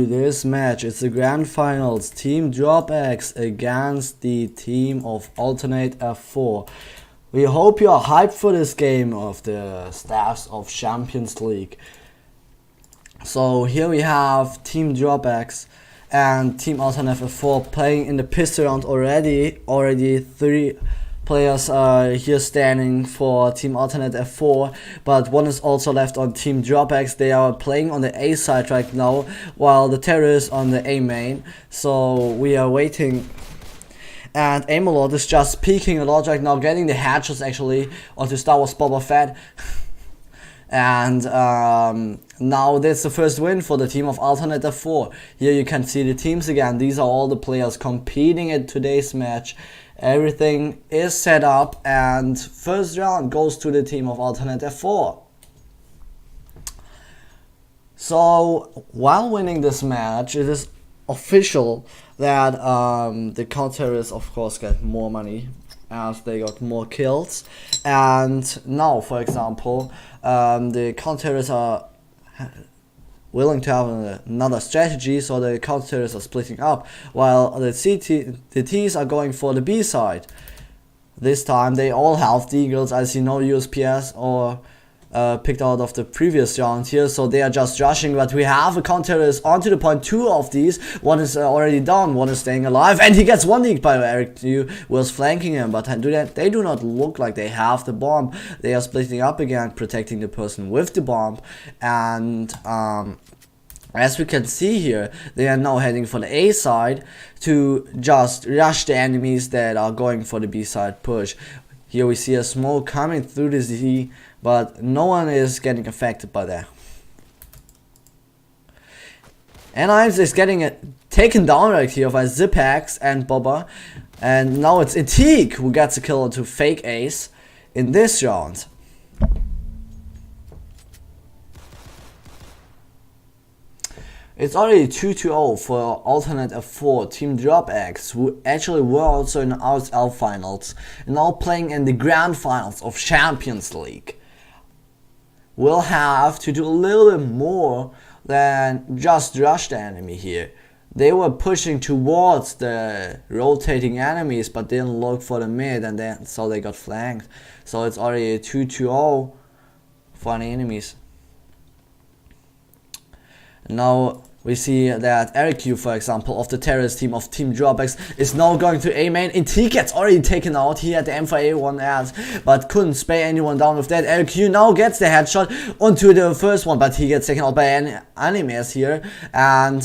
This match, it's the grand finals, Team DropX against the team of Alternate F4. We hope you are hyped for this game of the Stars of Champions League. So here we have Team DropX and Team Alternate F4 playing in the pistol round already. Already 3 players are here standing for Team Alternate F4, but one is also left on Team DropX. They are playing on the A side right now, while the terrorists on the A main. So we are waiting. And Aimlord is just peeking a lot right now, getting the headshots actually onto Star Wars Boba Fett. And now that's the first win for the team of Alternate F4. Here you can see the teams again. These are all the players competing in today's match. Everything is set up and first round goes to the team of Alternate F4. So while winning this match, it is official that the counter-terrorists of course get more money as they got more kills. And now, for example, the counter-terrorists are willing to have another strategy, so the counter-terrorists are splitting up, while the Ts are going for the B side. This time they all have Deagles. I see no USPS or picked out of the previous round here, so they are just rushing, but we have a counter-terrorist onto the point. 2 of these, one is already down, one is staying alive, and he gets one leaked by Eric, who was flanking him, but they do not look like they have the bomb. They are splitting up again, protecting the person with the bomb, and as we can see here, they are now heading for the A side to just rush the enemies that are going for the B side push. Here we see a smoke coming through the Z, but no one is getting affected by that. And Imes is getting taken down right here by Zerkez and Boba. And now it's Etik who gets a kill onto Fake Ace in this round. It's already 2-0 for Alternate F4, Team DropX, who actually were also in RSL finals, and now playing in the grand finals of Champions League. Will have to do a little bit more than just rush the enemy here. They were pushing towards the rotating enemies, but didn't look for the mid, and so they got flanked. So it's already a 2-0 for the enemies. Now we see that Eric, for example, of the terrorist team of Team DropX is now going to A main. Etik gets already taken out. He had the M4A1 ads, but couldn't spray anyone down with that. Eric now gets the headshot onto the first one, but he gets taken out by animes here. And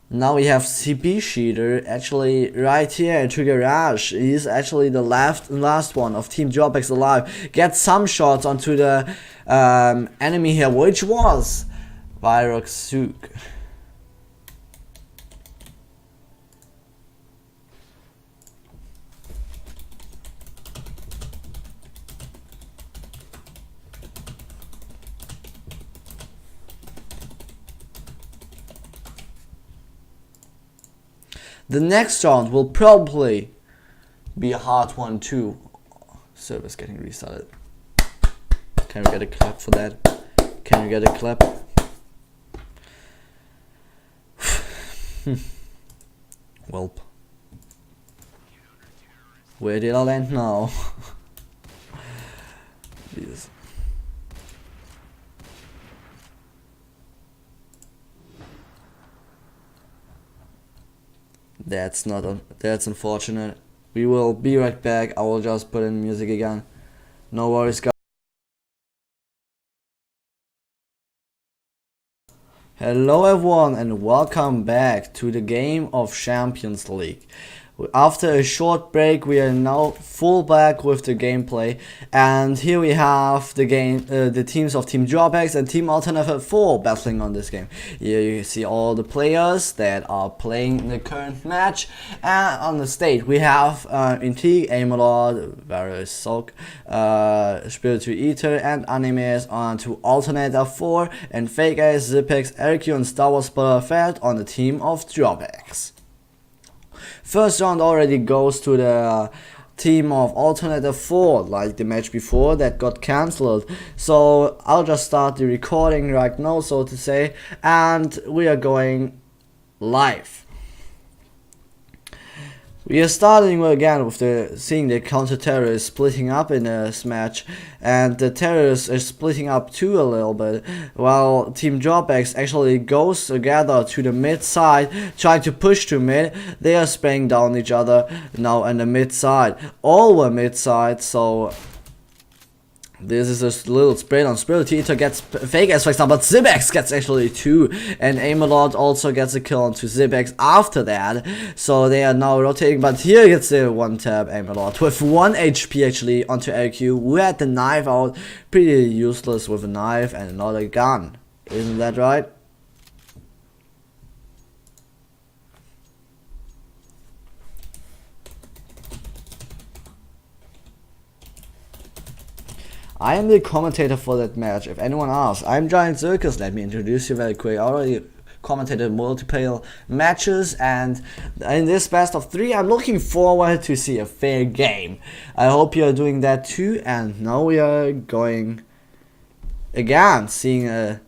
now we have CB Sheeter actually right here into garage. He's actually the last one of Team DropX alive. Gets some shots onto the enemy here, which was Virok. The next round will probably be a hard one too. Server's getting restarted. Can we get a clap for that? Can we get a clap? Welp. Where did I land now? Jesus. That's unfortunate. We will be right back. I will just put in music again. No worries, guys. Hello everyone and welcome back to the game of Champions League. After a short break, we are now full back with the gameplay, and here we have the teams of Team DropX and Team Alternate F4 battling on this game. Here you see all the players that are playing in the current match, and on the stage we have Etik, Aimlord, Various Sok, Spiritual Eater, and Animes on to Alternate F4, and Fake Ace, Zerkez, Eric, and Star Wars Boba Fett on the team of DropX. First round already goes to the team of Alternator 4, like the match before that got cancelled. So I'll just start the recording right now, so to say, and we are going live. We are starting again with seeing the counter-terrorists splitting up in this match, and the terrorists are splitting up too a little bit, while Team DropX actually goes together to the mid side, trying to push to mid. They are spraying down each other now on the mid side, over mid side, so this is a little spray down. Spiritual Eater gets fake as, for example, but Zerkez gets actually 2, and Aim-A-Lot also gets a kill onto Zerkez after that. So they are now rotating, but here gets the one tap Aim-A-Lot with 1 HP actually onto LQ, who had the knife out. Pretty useless with a knife and not a gun. Isn't that right? I am the commentator for that match. If anyone asks, I'm GiantZerkez. Let me introduce you very quick. I already commentated multiple matches, and in this best of 3, I'm looking forward to see a fair game. I hope you are doing that too. And now we are going again, seeing a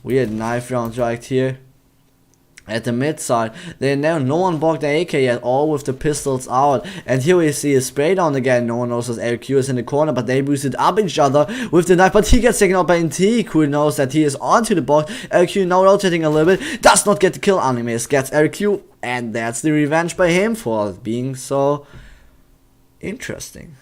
weird knife round right here at the mid side. No one blocked the AK yet, all with the pistols out. And here we see a spray down again. No one knows that LQ is in the corner, but they boosted up each other with the knife. But he gets taken out by NT, who knows that he is onto the box. LQ now rotating a little bit, does not get the kill. Animes gets LQ, and that's the revenge by him for being so interesting.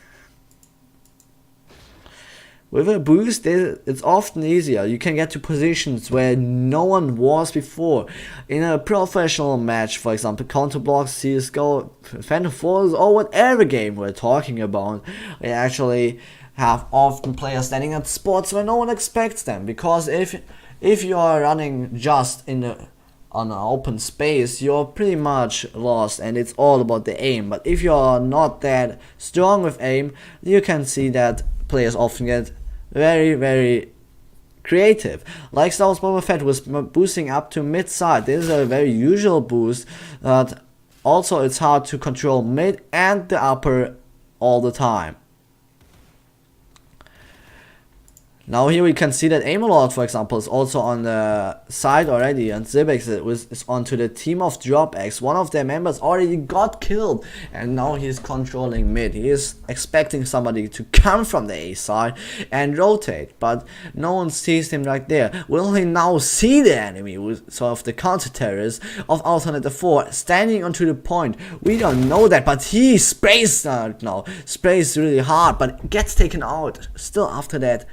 With a boost, it's often easier. You can get to positions where no one was before. In a professional match, for example, Counter Blox, CSGO, Phantom Force, or whatever game we're talking about, we actually have often players standing at spots where no one expects them. Because if you are running just on an open space, you're pretty much lost, and it's all about the aim. But if you're not that strong with aim, you can see that players often get very, very creative. Like Star Wars Boba Fett was boosting up to mid side. This is a very usual boost, but also it's hard to control mid and the upper all the time. Now here we can see that Aim-A-Lot, for example, is also on the side already, and Zerkez is onto the team of DropX. One of their members already got killed, and now he's controlling mid. He is expecting somebody to come from the A side and rotate, but no one sees him right there. Will he now see the enemy, sort of the counter-terrorist of Alternator 4, standing onto the point? We don't know that, but he sprays now. Sprays really hard, but gets taken out still after that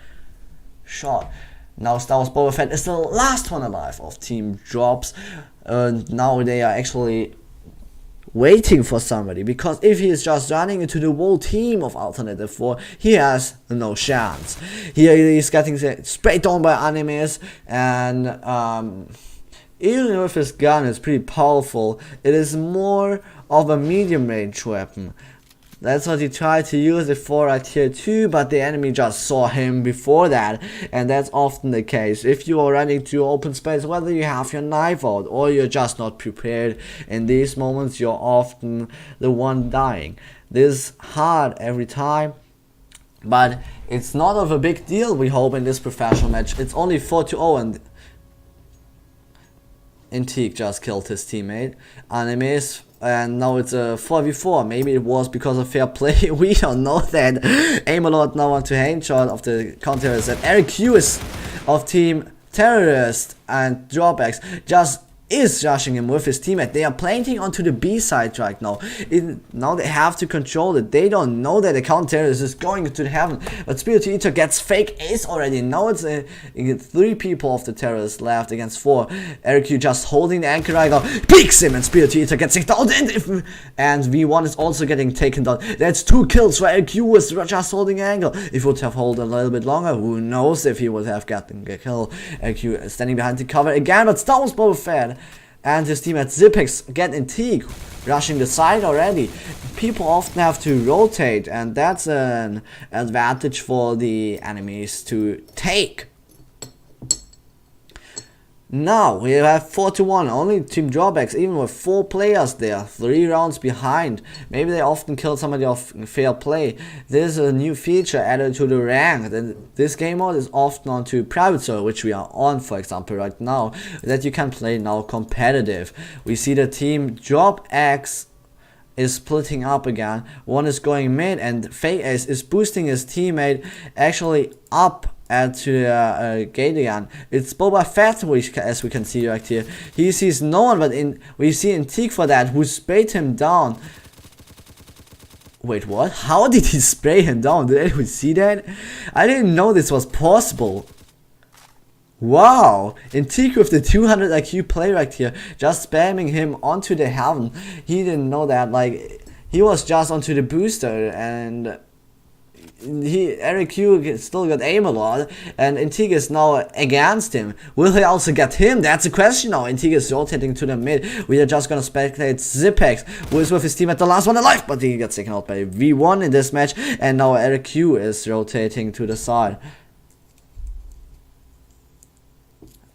shot. Now Star Wars Boba Fett is the last one alive of Team Drops. Now they are actually waiting for somebody, because if he is just running into the whole team of Alternator 4, he has no chance. Here he is getting sprayed down by animes, and even with his gun is pretty powerful, it is more of a medium range weapon. That's what he tried to use it for right here too, but the enemy just saw him before that, and that's often the case. If you are running to open space, whether you have your knife out or you're just not prepared, in these moments you're often the one dying. This is hard every time, but it's not of a big deal, we hope, in this professional match. It's only 4-0, and Intique just killed his teammate. Animes, and now it's a 4v4. Maybe it was because of fair play. We don't know that. Aim-A-Lot now onto Handshot of the counter-terrorist. And Eric Q is of Team Terrorist, and DropX just is rushing him with his teammate. They are planting onto the B side right now. Now they have to control it. They don't know that the counter-terrorist is going to the heaven. But Spiritual Eater gets fake ace already. Now it's 3 people of the terrorists left against 4. Eric Q just holding the anchor right now. Peeks him, and Spiritual Eater gets taken down. And V1 is also getting taken down. That's 2 kills for Eric Q was just holding the angle. If he would have held a little bit longer, who knows if he would have gotten a kill. Eric Q is standing behind the cover again, but Star Wars Boba Fett and his team at Zerkez get Intique, rushing the side already. People often have to rotate, and that's an advantage for the enemies to take. Now we have 4-1, only Team DropX, even with 4 players there, 3 rounds behind. Maybe they often kill somebody off fair play. There's a new feature added to the ranked, and this game mode is often onto private server, which we are on, for example, right now, that you can play now competitive. We see the team DropX is splitting up again. One is going mid, and Fake Ace is boosting his teammate actually up to the gate again. It's Boba Fett, as we can see right here. He sees no one, but we see Antique for that, who sprayed him down. Wait, what? How did he spray him down? Did anyone see that? I didn't know this was possible. Wow, Antique with the 200 IQ play right here, just spamming him onto the heaven. He didn't know that, like, he was just onto the booster, and Eric Q still got aim a lot, and Antique is now against him. Will he also get him? That's the question now. Antique is rotating to the mid. We are just gonna spectate Zerkez, who is with his team at the last one alive, but he gets taken out by V1 in this match, and now Eric Q is rotating to the side.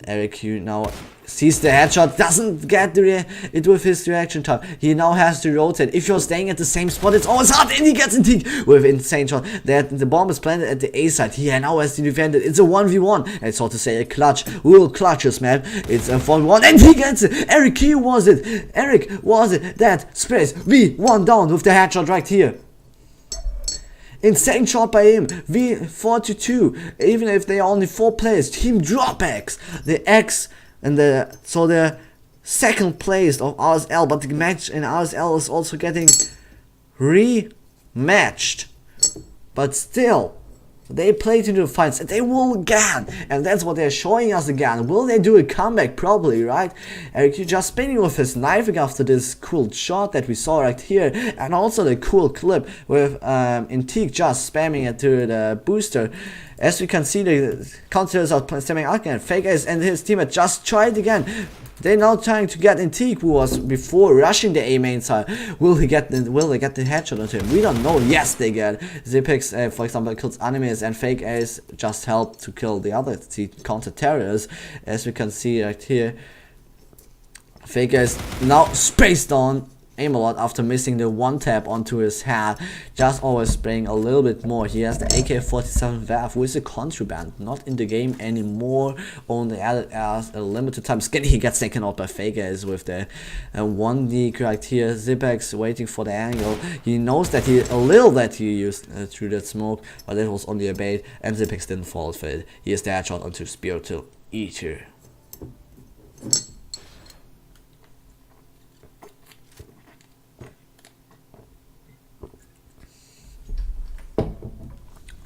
Eric Q now sees the headshot, doesn't get it with his reaction time. He now has to rotate. If you're staying at the same spot, it's always hard, and he gets Antique with insane shot. The bomb is planted at the A side. He now has to defend it. It's a 1v1. It's so to say a clutch. Will clutches, man. It's a 4v1, and he gets it. Eric Q was it. Eric was it. That sprays V1 down with the headshot right here. Insane shot by him. V4-2. Even if they are only 4 players. Team DropX. The X and the second place of RSL. But the match in RSL is also getting rematched. But still, they played into the fights and they will again, and that's what they're showing us again. Will they do a comeback? Probably, right? Eric Q just spinning with his knife after this cool shot that we saw right here, and also the cool clip with Antique just spamming it to the booster. As we can see, the counters are spamming out again. Fake Ace and his teammate just tried again. They're now trying to get Antique, who was before rushing the A main side. Will they get the headshot onto him? We don't know. Yes, they get. Zerkez, for example, kills enemies, and Fake Ace just helped to kill the other counter terrorists. As we can see right here, Fake Ace now spaced on aim a lot after missing the one tap onto his head, just always spraying a little bit more. He has the AK-47 Valve, who is a contraband, not in the game anymore, only added as a limited time skin. He gets taken out by Fake Ace with the 1D right here. Zerkez waiting for the angle. He knows that he used through that smoke, but it was only a bait, and Zerkez didn't fall for it. He has the headshot onto Spiritual Eater.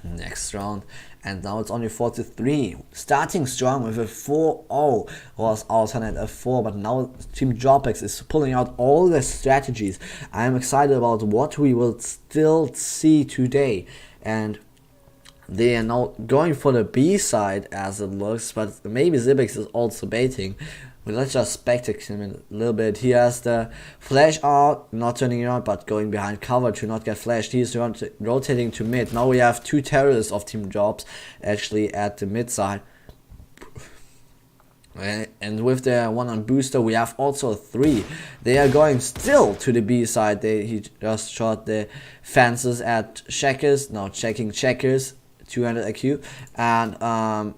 Next round, and now it's only 4-3. Starting strong with a 4-0 was alternate a 4, but now Team DropX is pulling out all the strategies. I am excited about what we will still see today, and they are now going for the B side as it looks, but maybe Zerkez is also baiting. But let's just spectate him a little bit. He has the flash out, not turning around, but going behind cover to not get flashed. He's rotating to mid. Now we have 2 terrorists of Team Drops actually at the mid side. And with the one on booster, we have also 3. They are going still to the B side. He just shot the fences at Checkers. Now checking Checkers, 200 IQ. And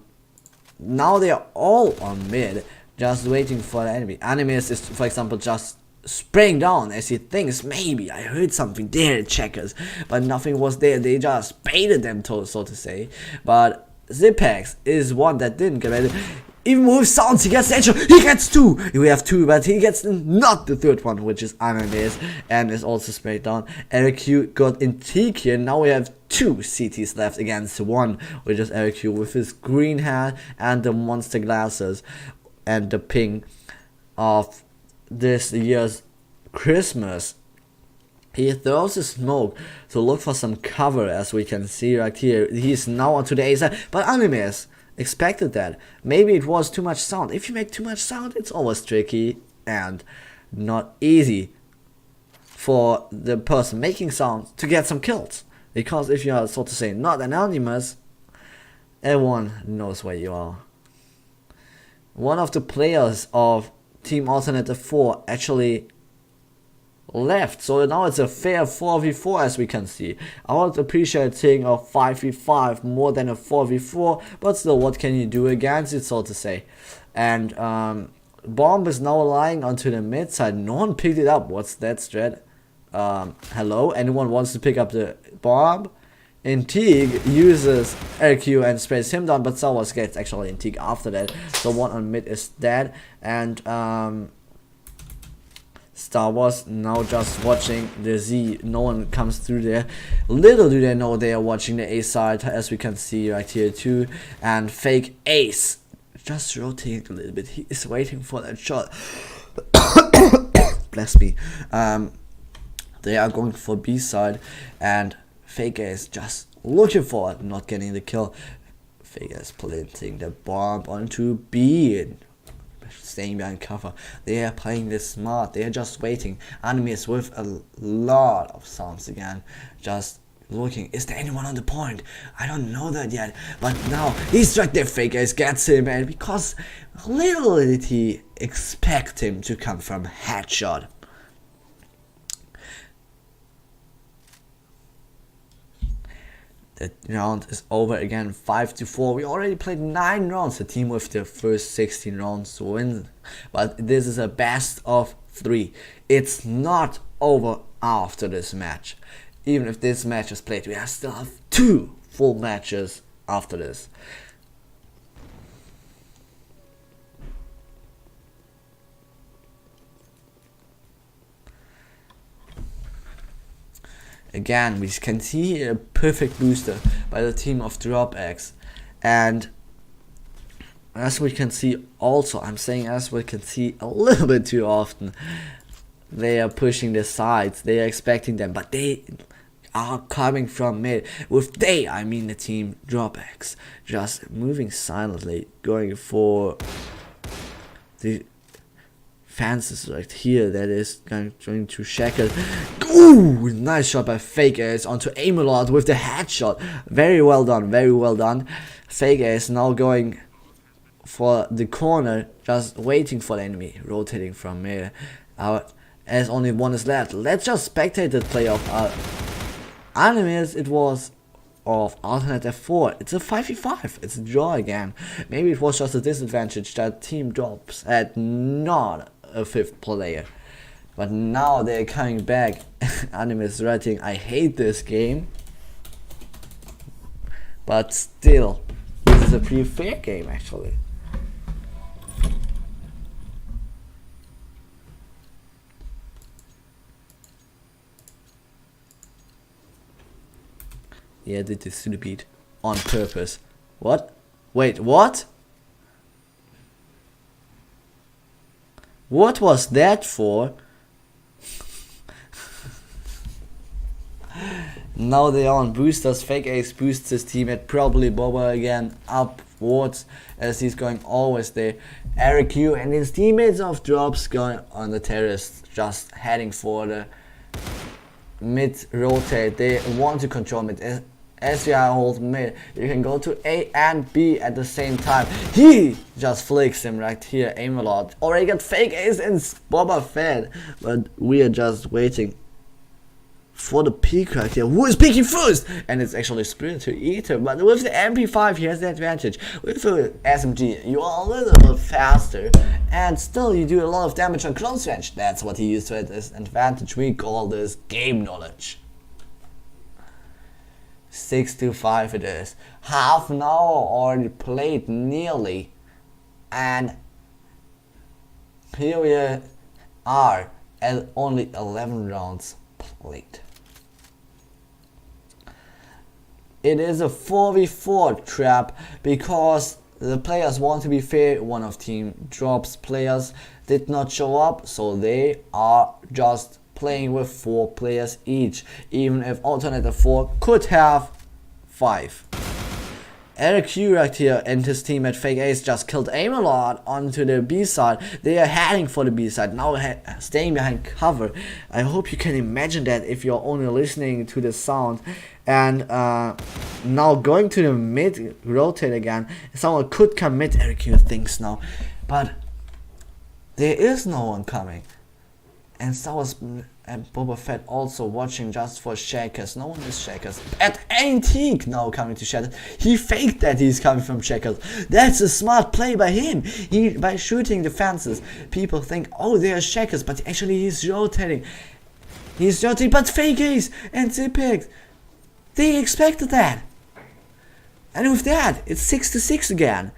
now they are all on mid, just waiting for the enemy. Enemies is, for example, just spraying down as he thinks, maybe I heard something there at Checkers, but nothing was there. They just baited them, so to say. But Zerkez is one that didn't get baited. Even with sounds, he gets the headshot. He gets 2. We have 2, but he gets not the third one, which is enemies, and is also sprayed down. Eric Q got Antique here. Now we have 2 CTs left against 1, which is Eric Q with his green hat and the monster glasses and the ping of this year's Christmas. He throws his smoke to look for some cover, as we can see right here. He's now onto the A side, but enemies expected that. Maybe it was too much sound. If you make too much sound, it's always tricky and not easy for the person making sound to get some kills. Because if you are, so to say, not anonymous, everyone knows where you are. one of the players of Team Alternative 4 actually left, so now it's a fair 4v4 as we can see. I would appreciate seeing a 5v5 more than a 4v4, but still, what can you do against it, so to say. And bomb is now lying onto the mid side. No one picked it up. What's that strat? Hello, anyone wants to pick up the bomb? Intrigue uses RQ and sprays him down, but Star Wars gets actually Intrigue after that. So one on mid is dead, and Star Wars now just watching the Z. No one comes through there. Little do they know they are watching the A side, as we can see right here too. And fake ace just rotating a little bit. He is waiting for that shot. Bless me. They are going for B side, and fake ace just looking for it, not getting the kill. Fake ace planting the bomb onto B and staying behind cover. They are playing this smart. They are just waiting. Enemy is with a lot of sounds again, just looking. Is there anyone on the point? I don't know that yet, but now he struck their fake ace, gets him, and because little did he expect him to come from headshot. The round is over again, 5-4. We already played 9 rounds. The team with the first 16 rounds wins, but this is a best of 3. It's not over after this match. Even if this match is played, we still have 2 full matches after this. Again, we can see a perfect booster by the team of DropX, and as we can see also, I'm saying as we can see a little bit too often, they are pushing the sides, they are expecting them, but they are coming from mid. With they, I mean the team DropX, just moving silently, going for the fences right here. That is going to shackle. Ooh, nice shot by Fake Ace onto Amelot with the headshot. Very well done, very well done. Fake Ace now going for the corner, just waiting for the enemy, rotating from here. As only one is left, let's just spectate the play of enemies. It was of Alternative 4. It's a 5v5. It's a draw again. Maybe it was just a disadvantage that Team Drops had not a 5th player, but now they're coming back. Anime is writing, I hate this game, but still, this is a pretty fair game actually. Yeah, I did this to the beat on purpose. What? Wait, what? What was that for? Now they are on boosters. Fake Ace boosts his teammate, probably Boba again upwards, as he's going always there. Eric Q and his teammates of Drops going on the terrace, just heading for the mid rotate. They want to control mid. As you hold mid, you can go to A and B at the same time. He just flicks him right here. Aim a lot. Already got Fake Ace and Boba Fett, but we are just waiting for the peak right here. Who is peeking first? And it's actually Spirited Eater, but with the MP5 he has the advantage. With the SMG you are a little bit faster, and still you do a lot of damage on close range. That's what he used to his advantage. We call this game knowledge. 6-5 it is. Half an hour already played nearly, and here we are at only 11 rounds played. It is a 4v4 trap because the players want to be fair. One of Team Drops players did not show up, so they are just playing with 4 players each, even if Alternative 4 could have 5. Eric Q right here and his team at Fake Ace just killed Aim a lot onto the B side. They are heading for the B side, now staying behind cover. I hope you can imagine that if you're only listening to the sound. And now going to the mid rotate again. Someone could come mid, Eric Q thinks now. but there is no one coming. And Star Wars and Boba Fett also watching just for Zerkez. No one is Zerkez. At Antique now coming to Zerkez. He faked that he's coming from Zerkez. That's a smart play by him. By shooting the fences, people think, oh, they are Zerkez, but actually he's rotating. He's rotating, but fake ace and Zipex. They expected that. And with that, it's 6-6 again.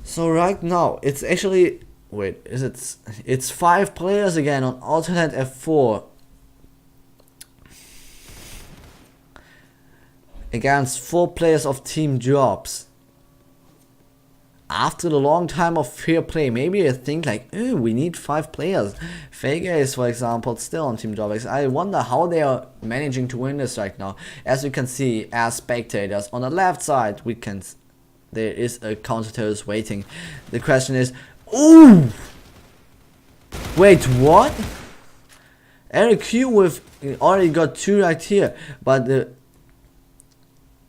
So right now, it's actually, wait, it's 5 players again on alternate F4. Against 4 players of Team Drops. After the long time of fair play, maybe I think like, oh, we need 5 players. Fake Ace, for example, still on Team DropX. I wonder how they are managing to win this right now. As you can see, as spectators, on the left side, there is a counter-terrorist waiting. The question is, ooh! Wait, what? Eric Q with already got 2 right here, but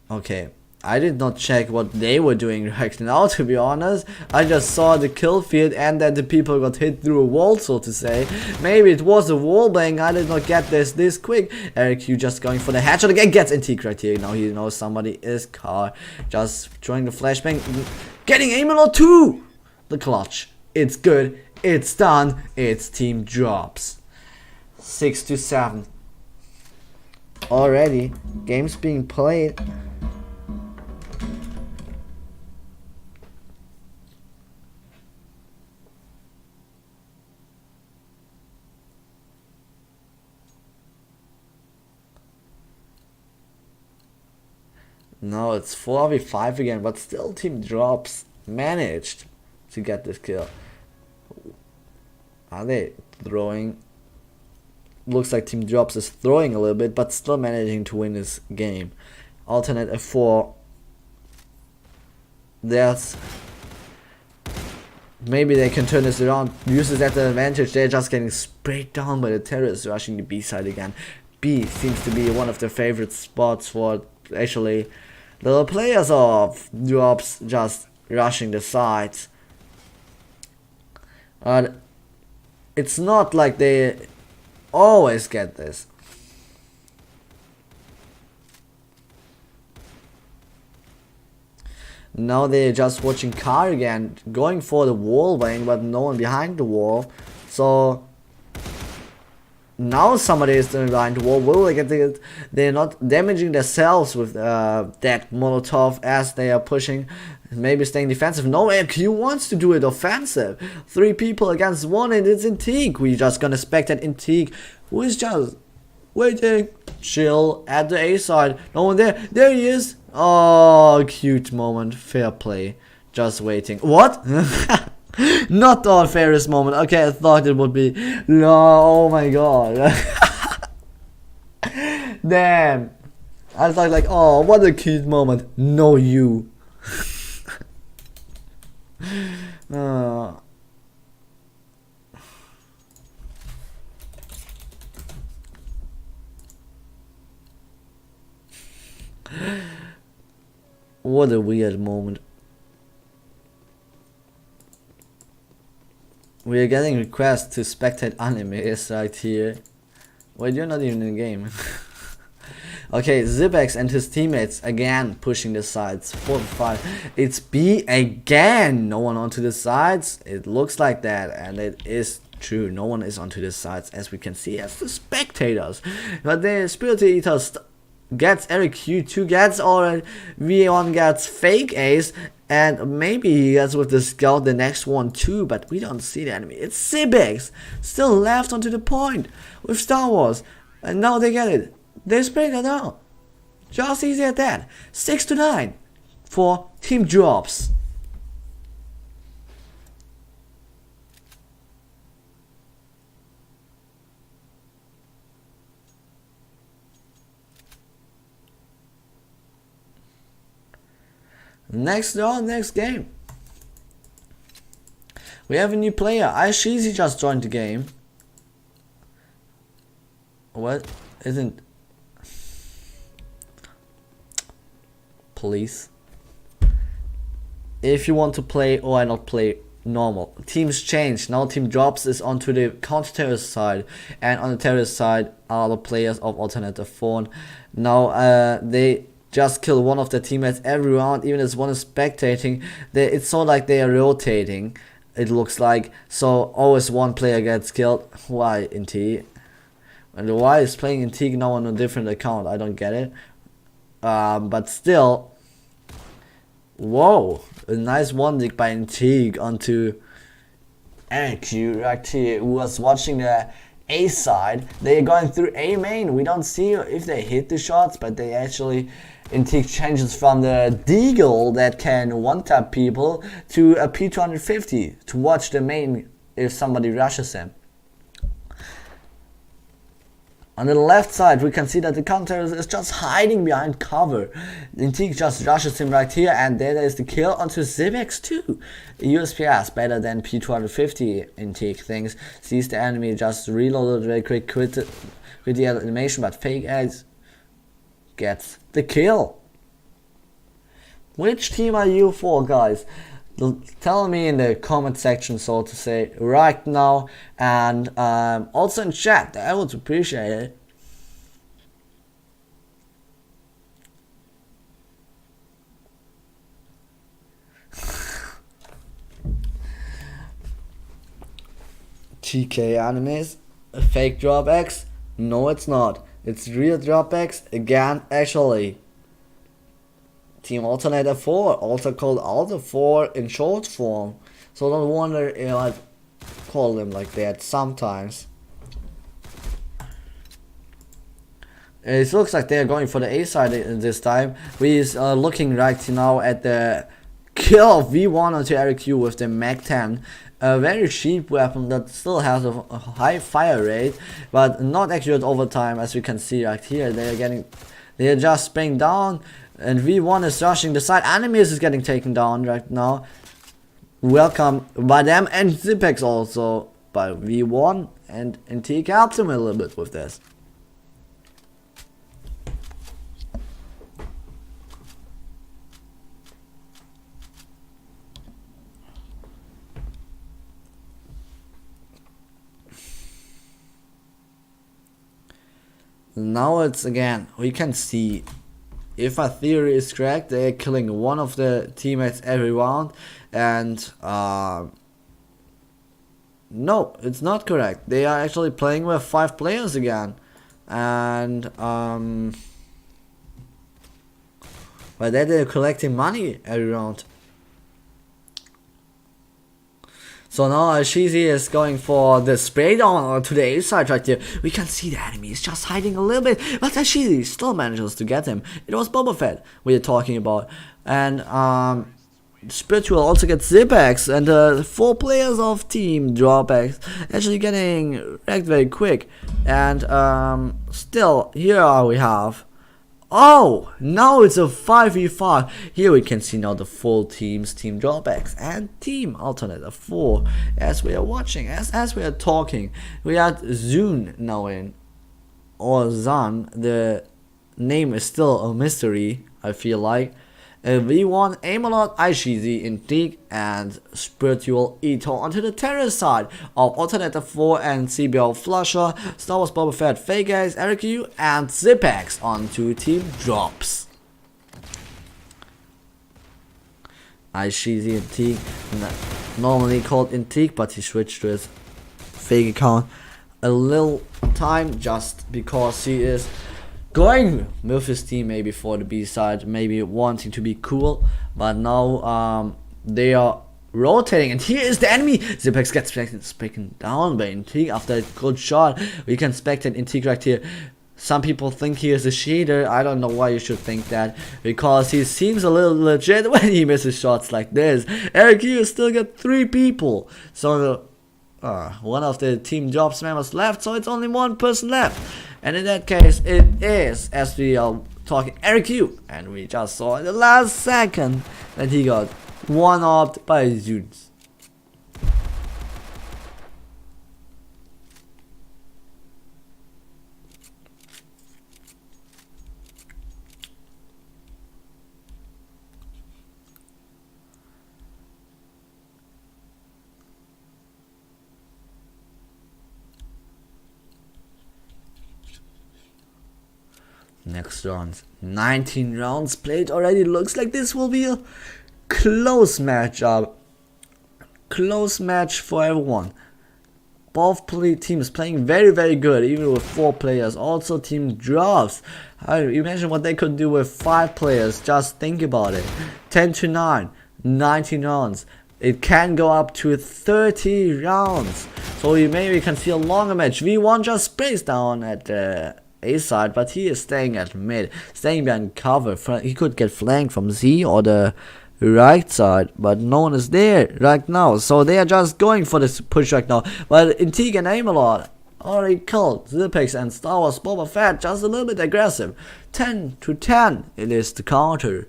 okay, I did not check what they were doing right now, to be honest. I just saw the kill field and that the people got hit through a wall, so to say. Maybe it was a wall bang. I did not get this quick. Eric Q just going for the headshot again, gets Antique right here. Now he knows somebody is car. Just throwing the flashbang, getting aim on 2. The clutch. It's good. It's done. It's Team Drops. 6-7. Already, games being played. No, it's 4v5 again, but still Team Drops managed to get this kill. Are they throwing? Looks like Team Drops is throwing a little bit, but still managing to win this game. Alternate F4. Maybe they can turn this around, use this as an advantage. They're just getting sprayed down by the terrorists rushing the B side again. B seems to be one of their favorite spots for actually the players of Drops just rushing the sides. It's not like they always get this. Now they're just watching car again, going for the wall bang, but no one behind the wall. So now somebody is behind the wall. Will they get it? They're not damaging themselves with that Molotov as they are pushing. Maybe staying defensive. No, AQ wants to do it offensive. 3 people against 1 and it's Antique. We just gonna spectate Antique, who is just waiting, chill at the A side. No one there. There he is. Oh, cute moment. Fair play. Just waiting. What? Not the fairest moment. Okay, I thought it would be. No, oh my god. Damn. I thought like, oh, what a cute moment. No, you. What a weird moment. We are getting requests to spectate animes right here. Wait, you're not even in the game. Okay, Zipex and his teammates again pushing the sides. 4-5. It's B again. No one onto the sides. It looks like that, and it is true. No one is onto the sides, as we can see as the spectators. But the Spirit Eater gets Eric Q2 gets already. V1 gets Fake Ace. And maybe he gets with the scout the next one too, but we don't see the enemy. It's Zipex, still left onto the point with Star Wars. And now they get it. They sprayed it out. Just easy at that. 6-9 for Team Drops. Next round, next game. We have a new player. Aishizi just joined the game. What? Isn't... Please. If you want to play, or not play normal. Teams change. Now Team Drops is onto the counter-terrorist side. And on the terrorist side are the players of Alternative 4. Now they just kill one of their teammates every round. Even if one is spectating. It's so like they are rotating. It looks like. So always one player gets killed. Why in T? And why is playing in Teak now on a different account? I don't get it. But still, whoa, a nice one dig by Teak onto RQ right here, who was watching the A side. They are going through A main. We don't see if they hit the shots, but they actually, Teak changes from the Deagle that can one-tap people to a P250 to watch the main if somebody rushes him. On the left side, we can see that the counter is just hiding behind cover. Intik just rushes him right here, and there is the kill onto GRANDFINALS too. USPS better than P250. Intik thinks, sees the enemy, just reloaded very quick, quit the animation, but Fake Eggs gets the kill. Which team are you for, guys? Tell me in the comment section, so to say, right now, and also in chat. I would appreciate it. TK animes, a fake DropX? No, it's not. It's real DropX again, actually. Team Alternator 4, also called Alter 4 in short form. So don't wonder if I call them like that sometimes. It looks like they're going for the A side this time. We is looking right now at the kill of V1 onto RQ with the Mag 10. A very cheap weapon that still has a high fire rate, but not accurate over time, as we can see right here. They are just spraying down. And V1 is rushing the side. Enemies is getting taken down right now. Welcome by them, and Zerkez also by V1. And Intik helps him a little bit with this. Now it's again, we can see, if our theory is correct, they are killing one of the teammates every round, and no, it's not correct. They are actually playing with 5 players again, and by that they're collecting money every round. So now Shizi is going for the spray down to the A side right here. We can see the enemy is just hiding a little bit, but Shizi still manages to get him. It was Boba Fett we are talking about. And Spiritual also gets Zerkez, and the 4 players of Team DropX actually getting wrecked very quick. And still, here we have... Oh, now it's a 5v5. Here we can see now the full teams, Team DropX and Team Alternator 4, as we are watching, as we are talking. We had Zune now in, or Zan. The name is still a mystery, I feel like. V1, Aimlot, Aishizi, Intik, and Spiritual Ito onto the terrorist side of Alternator 4 and CBL Flusher, Star Wars Boba Fett, Fake Guys, RQ, and Zerkez onto Team Drops. Aishizi Intik, normally called Intik, but he switched to his fake account a little time just because he is going with his team maybe for the B side, maybe wanting to be cool, but now they are rotating, and here is the enemy. Zerkez gets taken down by Intik after a good shot. We can spectate Intik right here. Some people think he is a cheater. I don't know why you should think that, because he seems a little legit when he misses shots like this. RQ still got 3 people, so one of the Team Drops members left, so it's only 1 person left. And in that case, it is, as we are talking, RQ. And we just saw in the last second that he got one-upped by Zunes. Next round. 19 rounds played already. Looks like this will be a close matchup. Close match for everyone. Both teams playing very good, even with 4 players. Also team drops. Imagine what they could do with 5 players. Just think about it. 10-9, 19 rounds. It can go up to 30 rounds. So maybe we can see a longer match. V1 just sprays down at the A side, but he is staying at mid, staying behind cover. He could get flanked from Z or the right side, but no one is there right now, so they are just going for this push right now. But Intrigue and aim a lot already killed Zerkez, and Star Wars Boba Fett just a little bit aggressive. 10-10 it is the counter.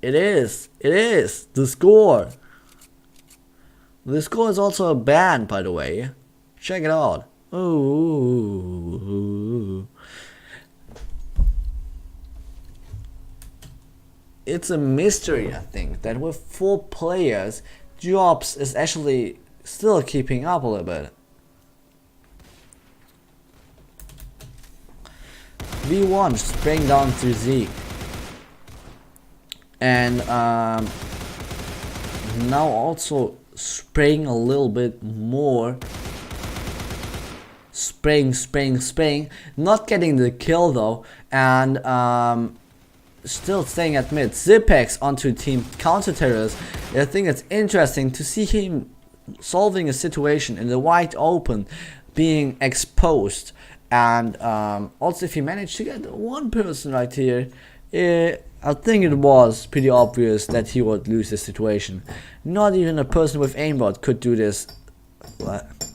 It is the score. The score is also a band, by the way. Check it out. Ooh. It's a mystery, I think, that with 4 players, Drops is actually still keeping up a little bit. V1 spraying down to Z. And now also spraying a little bit more. Spraying. Not getting the kill though. And still staying at mid. Zerkez onto team counter-terrorist. I think it's interesting to see him solving a situation in the wide open, being exposed, and also if he managed to get one person right here, I think it was pretty obvious that he would lose the situation. Not even a person with aimbot could do this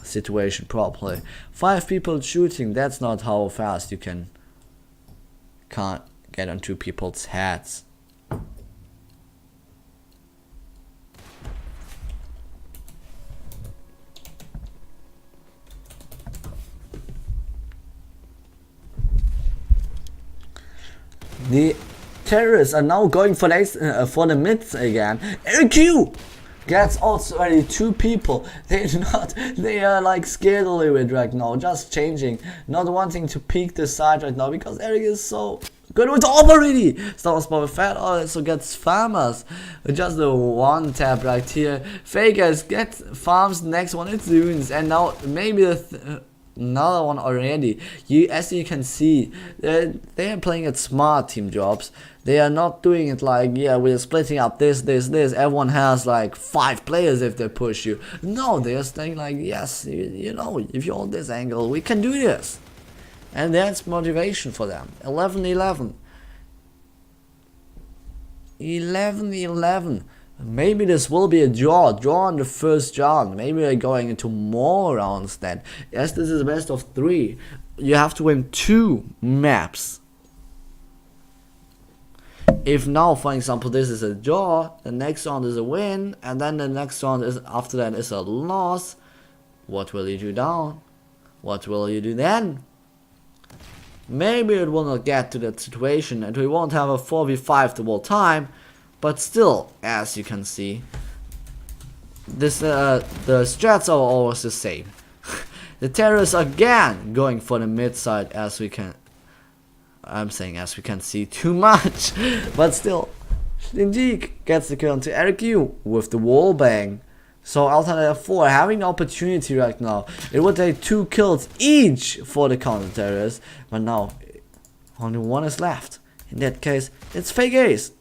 situation properly. 5 people shooting, that's not how fast you can't get on 2 people's heads. The terrorists are now going for the mids again. LQ gets also already 2 people. They are like scared a little bit right now, just changing, not wanting to peek the side right now because Eric is so good with AWP already. Star Wars Boba Fett also gets farmers. Just the one tap right here. Fakers get farms. Next one it's Zunes, and now maybe another one already. As you can see, they are playing it smart, team Drops. They are not doing it like, yeah, we're splitting up this. Everyone has like 5 players if they push you. No, they are staying like, yes, you know, if you're on this angle, we can do this. And that's motivation for them. 11-11. 11-11. Maybe this will be a draw on the first round. Maybe we're going into more rounds then. Yes, this is best of 3. You have to win 2 maps. If now, for example, this is a draw, the next round is a win, and then the next round is after that is a loss, what will you do down? What will you do then? Maybe it will not get to that situation and we won't have a 4v5 the whole time, but still, as you can see, this the strats are always the same. The terrorists again going for the mid side, as we can. I'm saying as we can see too much, but still, Intrigue gets the kill onto RQ with the wall bang. So Alternative 4 having the opportunity right now. It would take 2 kills each for the counter terrorists, but now only 1 is left. In that case, it's fake ace.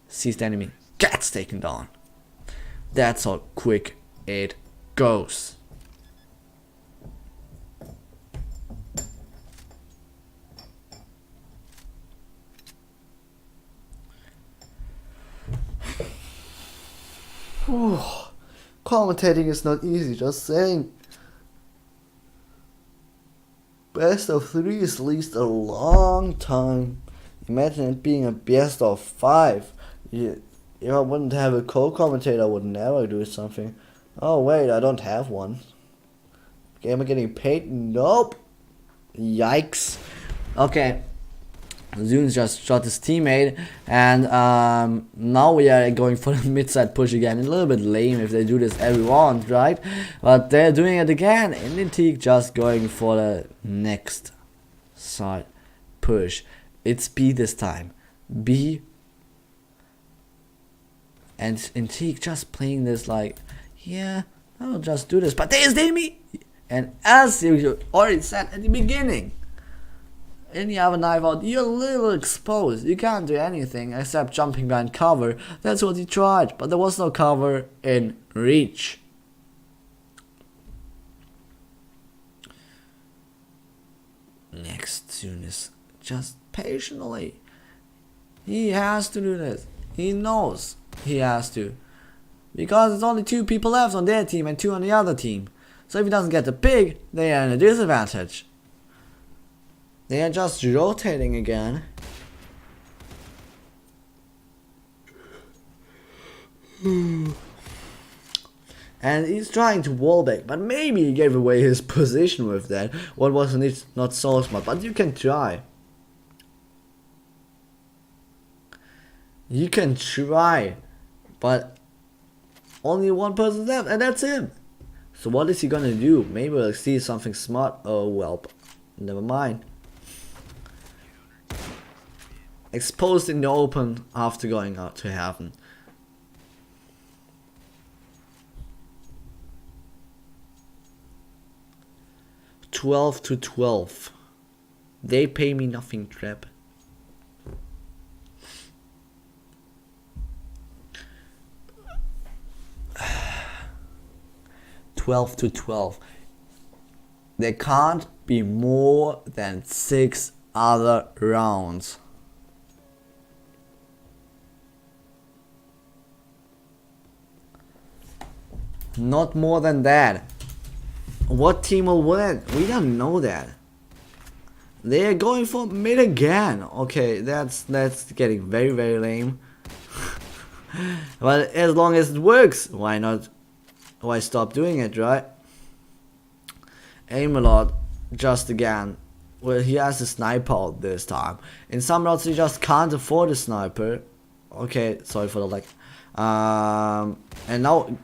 Sees the enemy, gets taken down. That's how quick it goes. Commentating is not easy, just saying. Best of 3 is at least a long time. Imagine it being a best of 5. If I wouldn't have a co-commentator, I would never do something. Oh wait, I don't have one. Okay, am I getting paid? Nope. Yikes. Okay. Zune just shot his teammate, and now we are going for the mid-side push again. A little bit lame if they do this every round, right? But they're doing it again. Indeed, just going for the next side push. It's B this time. B. And Intique just playing this like, yeah, I'll just do this. But there's Demi! And as you already said at the beginning, and you have a knife out, you're a little exposed. You can't do anything except jumping behind cover. That's what he tried, but there was no cover in reach. Next soon is just patiently. He has to do this. He knows he has to. Because there's only 2 people left on their team and 2 on the other team. So if he doesn't get the pick, they are in a disadvantage. They are just rotating again. And he's trying to wallbang, but maybe he gave away his position with that. What was not so smart, but you can try. You can try, but only 1 person left, and that's him. So what is he gonna do? Maybe we'll see something smart. Oh well, never mind. Exposed in the open after going out to heaven. $12-12. They pay me nothing, trap. $12-12. There can't be more than 6 other rounds. Not more than that. What team will win? We don't know that. They're going for mid again. Okay, that's getting very lame. But as long as it works, why not? Why stop doing it, right? Aim a lot, just again. Well, he has a sniper out this time. In some routes he just can't afford a sniper. Okay, sorry for the lag. And now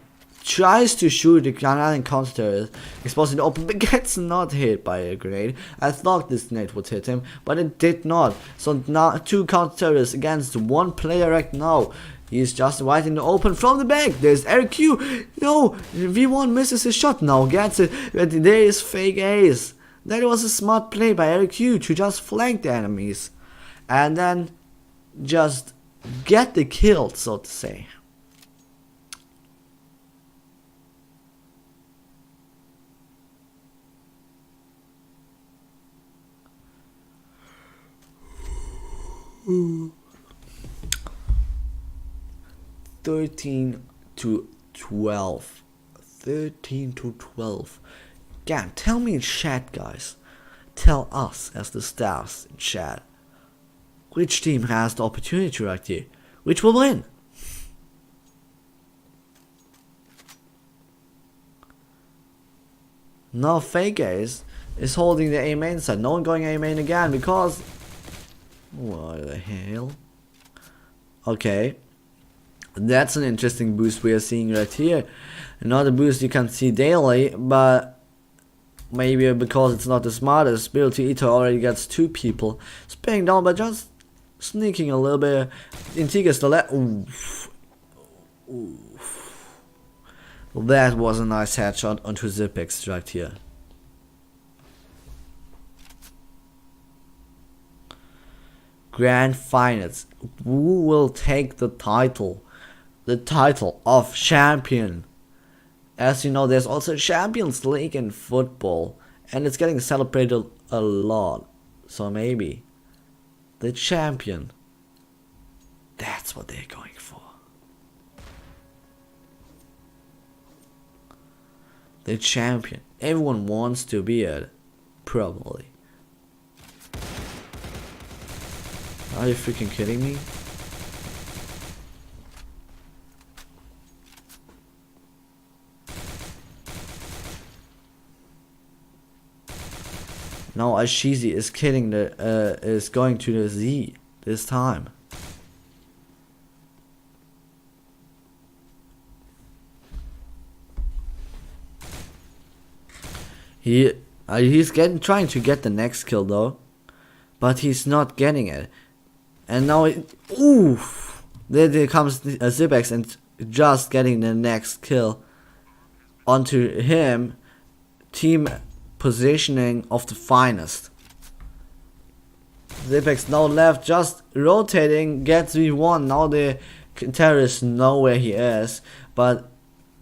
tries to shoot the Canadian counter, exposing the open, but gets not hit by a grenade. I thought this grenade would hit him, but it did not. So now 2 counter-terrorists against 1 player right now. He's just right in the open from the back. There's Eric Q. No, V1 misses his shot. Now gets it. But there is fake ace. That was a smart play by Eric Q to just flank the enemies. And then just get the kill, so to say. $13-12. 13-12. Again, tell me in chat, guys. Tell us as the stars in chat. Which team has the opportunity right here? Which will win? Now Fake Ace is holding the A main side. No one going A main again because... What the hell? Okay. That's an interesting boost we are seeing right here. Not a boost you can see daily, but maybe because it's not the smartest, Ability Eater already gets 2 people. Spinning down, but just sneaking a little bit. Intigas the left. Oof. That was a nice headshot onto GRANDFINALS right here. Grand Finals. Who will take the title? The title of champion. As you know, there's also a Champions League in football, and it's getting celebrated a lot. So maybe the champion. That's what they're going for. The champion. Everyone wants to be it, probably. Are you freaking kidding me? Now Ashizi is killing the is going to the Z this time. He's trying to get the next kill though, but he's not getting it. And now there comes GRANDFINALS and just getting the next kill onto him. Team positioning of the finest. GRANDFINALS now left, just rotating, gets V1. Now the terrorists know where he is, but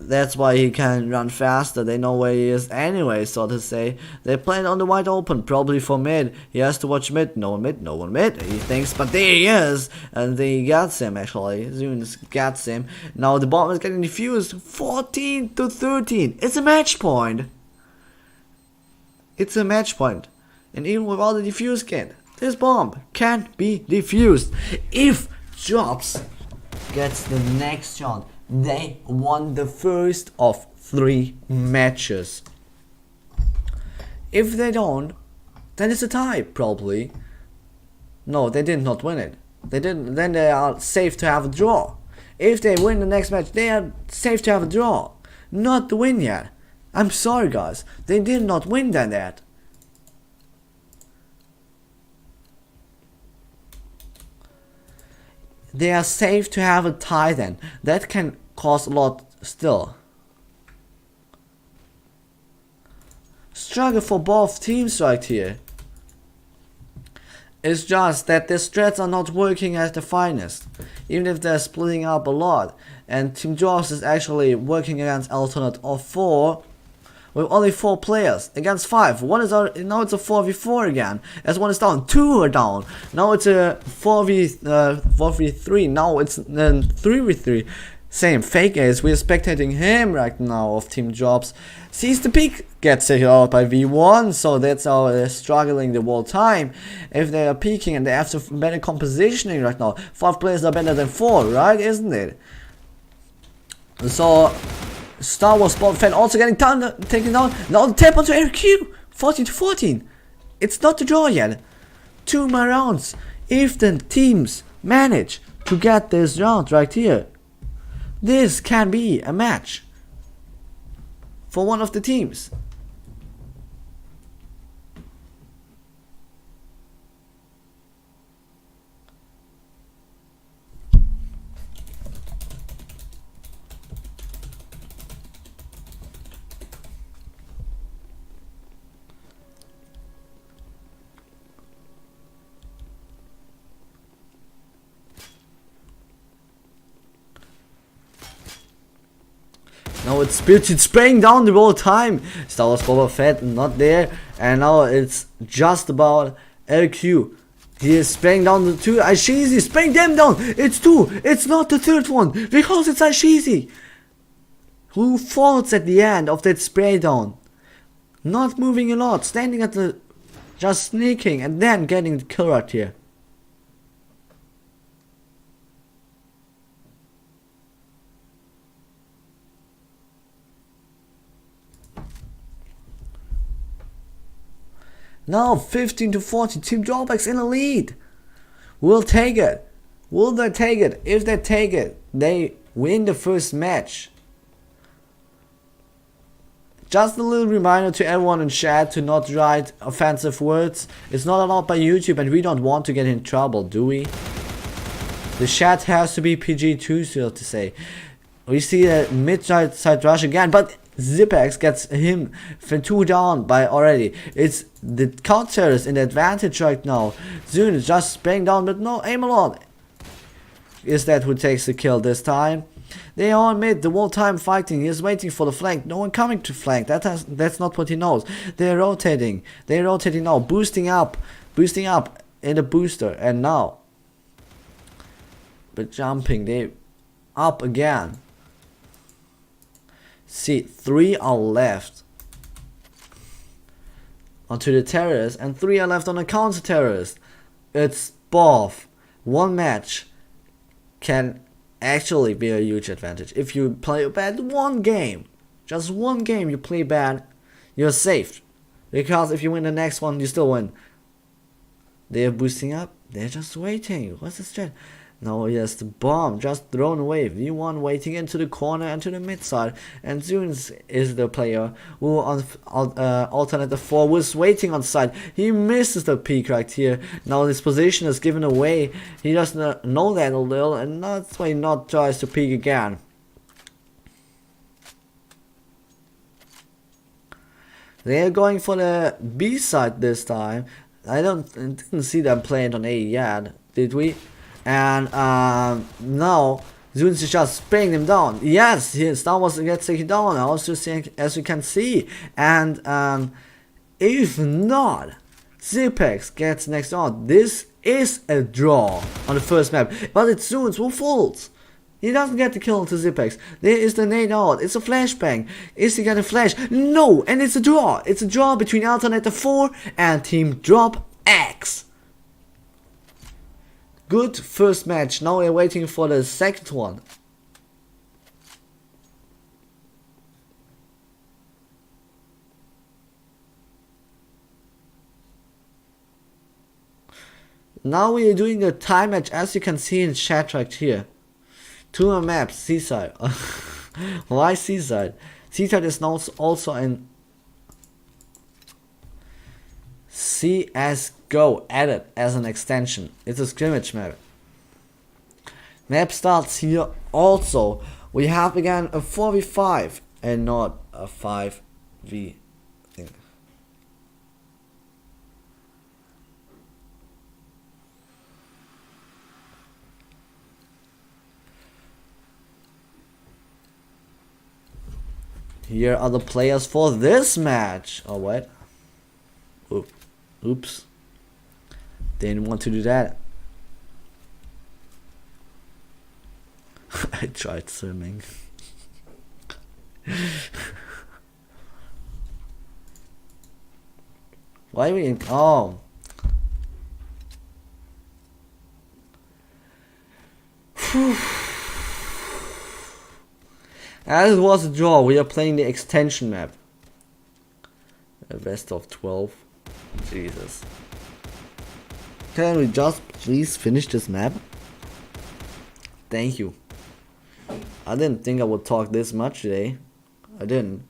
that's why he can run faster. They know where he is anyway, so to say. They playing on the wide open, probably for mid. He has to watch mid. No one mid, no one mid. He thinks, but there he is. And they gets him actually. Zunes gets him. Now the bomb is getting defused. 14 to 13. It's a match point. It's a match point. And even without the defuse kit, this bomb can't be defused. If Drops gets the next shot, they won the first of 3 matches. If they don't, then it's a tie, probably. No, they did not win it. They didn't. Then they are safe to have a draw. If they win the next match, they are safe to have a draw. Not the win yet. I'm sorry, guys. They did not win that. They are safe to have a tie then. That can cause a lot still. Struggle for both teams right here. It's just that the strats are not working at the finest. Even if they're splitting up a lot. And Team Drops is actually working against alternate of 4. With only 4 players against 5. Now it's a 4v4 again. As one is down, 2 are down. Now it's a 4v3. Now it's 3v3. Same fake ace. We're spectating him right now of Team Drops. Sees the peak, gets hit out by V1. So that's how they're struggling the whole time. If they are peaking and they have to better compositioning right now. 5 players are better than 4, right? Isn't it? So Star Wars Spawn fan also getting taken down. Now the tap onto RQ. 14 to 14. It's not the draw yet. 2 more rounds. If the teams manage to get this round right here, this can be a match for one of the teams. Now it's spraying down the whole time. Star Wars Boba Fett not there, and now it's just about LQ. He is spraying down the 2. Ashizi spraying them down. It's 2. It's not the 3rd one because it's Ashizi who falls at the end of that spray down. Not moving a lot, standing at the, just sneaking and then getting the kill right here. Now 15 to 14, Team DropX in the lead. Will take it. Will they take it? If they take it, they win the first match. Just a little reminder to everyone in chat to not write offensive words. It's not allowed by YouTube and we don't want to get in trouble, do we? The chat has to be PG too, so to say. We see a mid-side rush again, but GRANDFINALS gets him for 2 down by already. It's the counter is in the advantage right now. Zune is just spraying down, but no aim a lot. Is that who takes the kill this time? They are on mid the whole time fighting. He's waiting for the flank. No one coming to flank. That's not what he knows. They're rotating. They're rotating now, boosting up in the booster, and now, but jumping. They up again. See, 3 are left onto the terrorist and 3 are left on the counter terrorist. It's both. One match can actually be a huge advantage. If you play bad one game, just one game you play bad, you're safe. Because if you win the next one, you still win. They're boosting up. They're just waiting. What's the strat? Now here's the bomb just thrown away. V1 waiting into the corner and to the mid side. And Zunes is the player who on alternate 4 was waiting on side. He misses the peak right here. Now his position is given away. He doesn't know that a little, and that's why he not tries to peek again. They're going for the B side this time. I didn't see them playing on A yet, did we? And now Zunes is just spraying them down. Yes, Star Wars gets taken down, also as you can see. And if not, GRANDFINALS gets next on. This is a draw on the first map, but it's Zunes who falls. He doesn't get the kill to GRANDFINALS. There is the nade out. It's a flashbang. Is he gonna flash? No, and it's a draw. It's a draw between Alternator 4 and Team DropX. Good first match. Now we're waiting for the second one. Now we are doing a time match, as you can see in chat right here. 2 maps, Seaside. Why Seaside? Seaside is now also in CSGO added as an extension. It's a scrimmage map. Map starts here also. We have again a 4v5 and not a 5v thing. Here are the players for this match. Oh, what? Oops. Didn't want to do that. I tried swimming. Why are we in? Oh. As it was a draw, we are playing the extension map. A best of 12. Jesus. Can we just please finish this map? Thank you. I didn't think I would talk this much today. I didn't.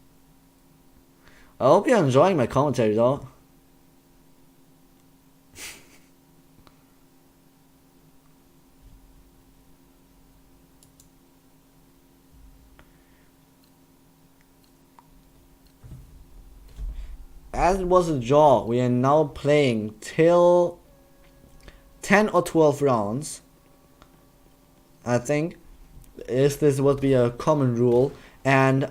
I hope you're enjoying my commentary though. As it was a draw, we are now playing till 10 or 12 rounds. I think this would be a common rule, and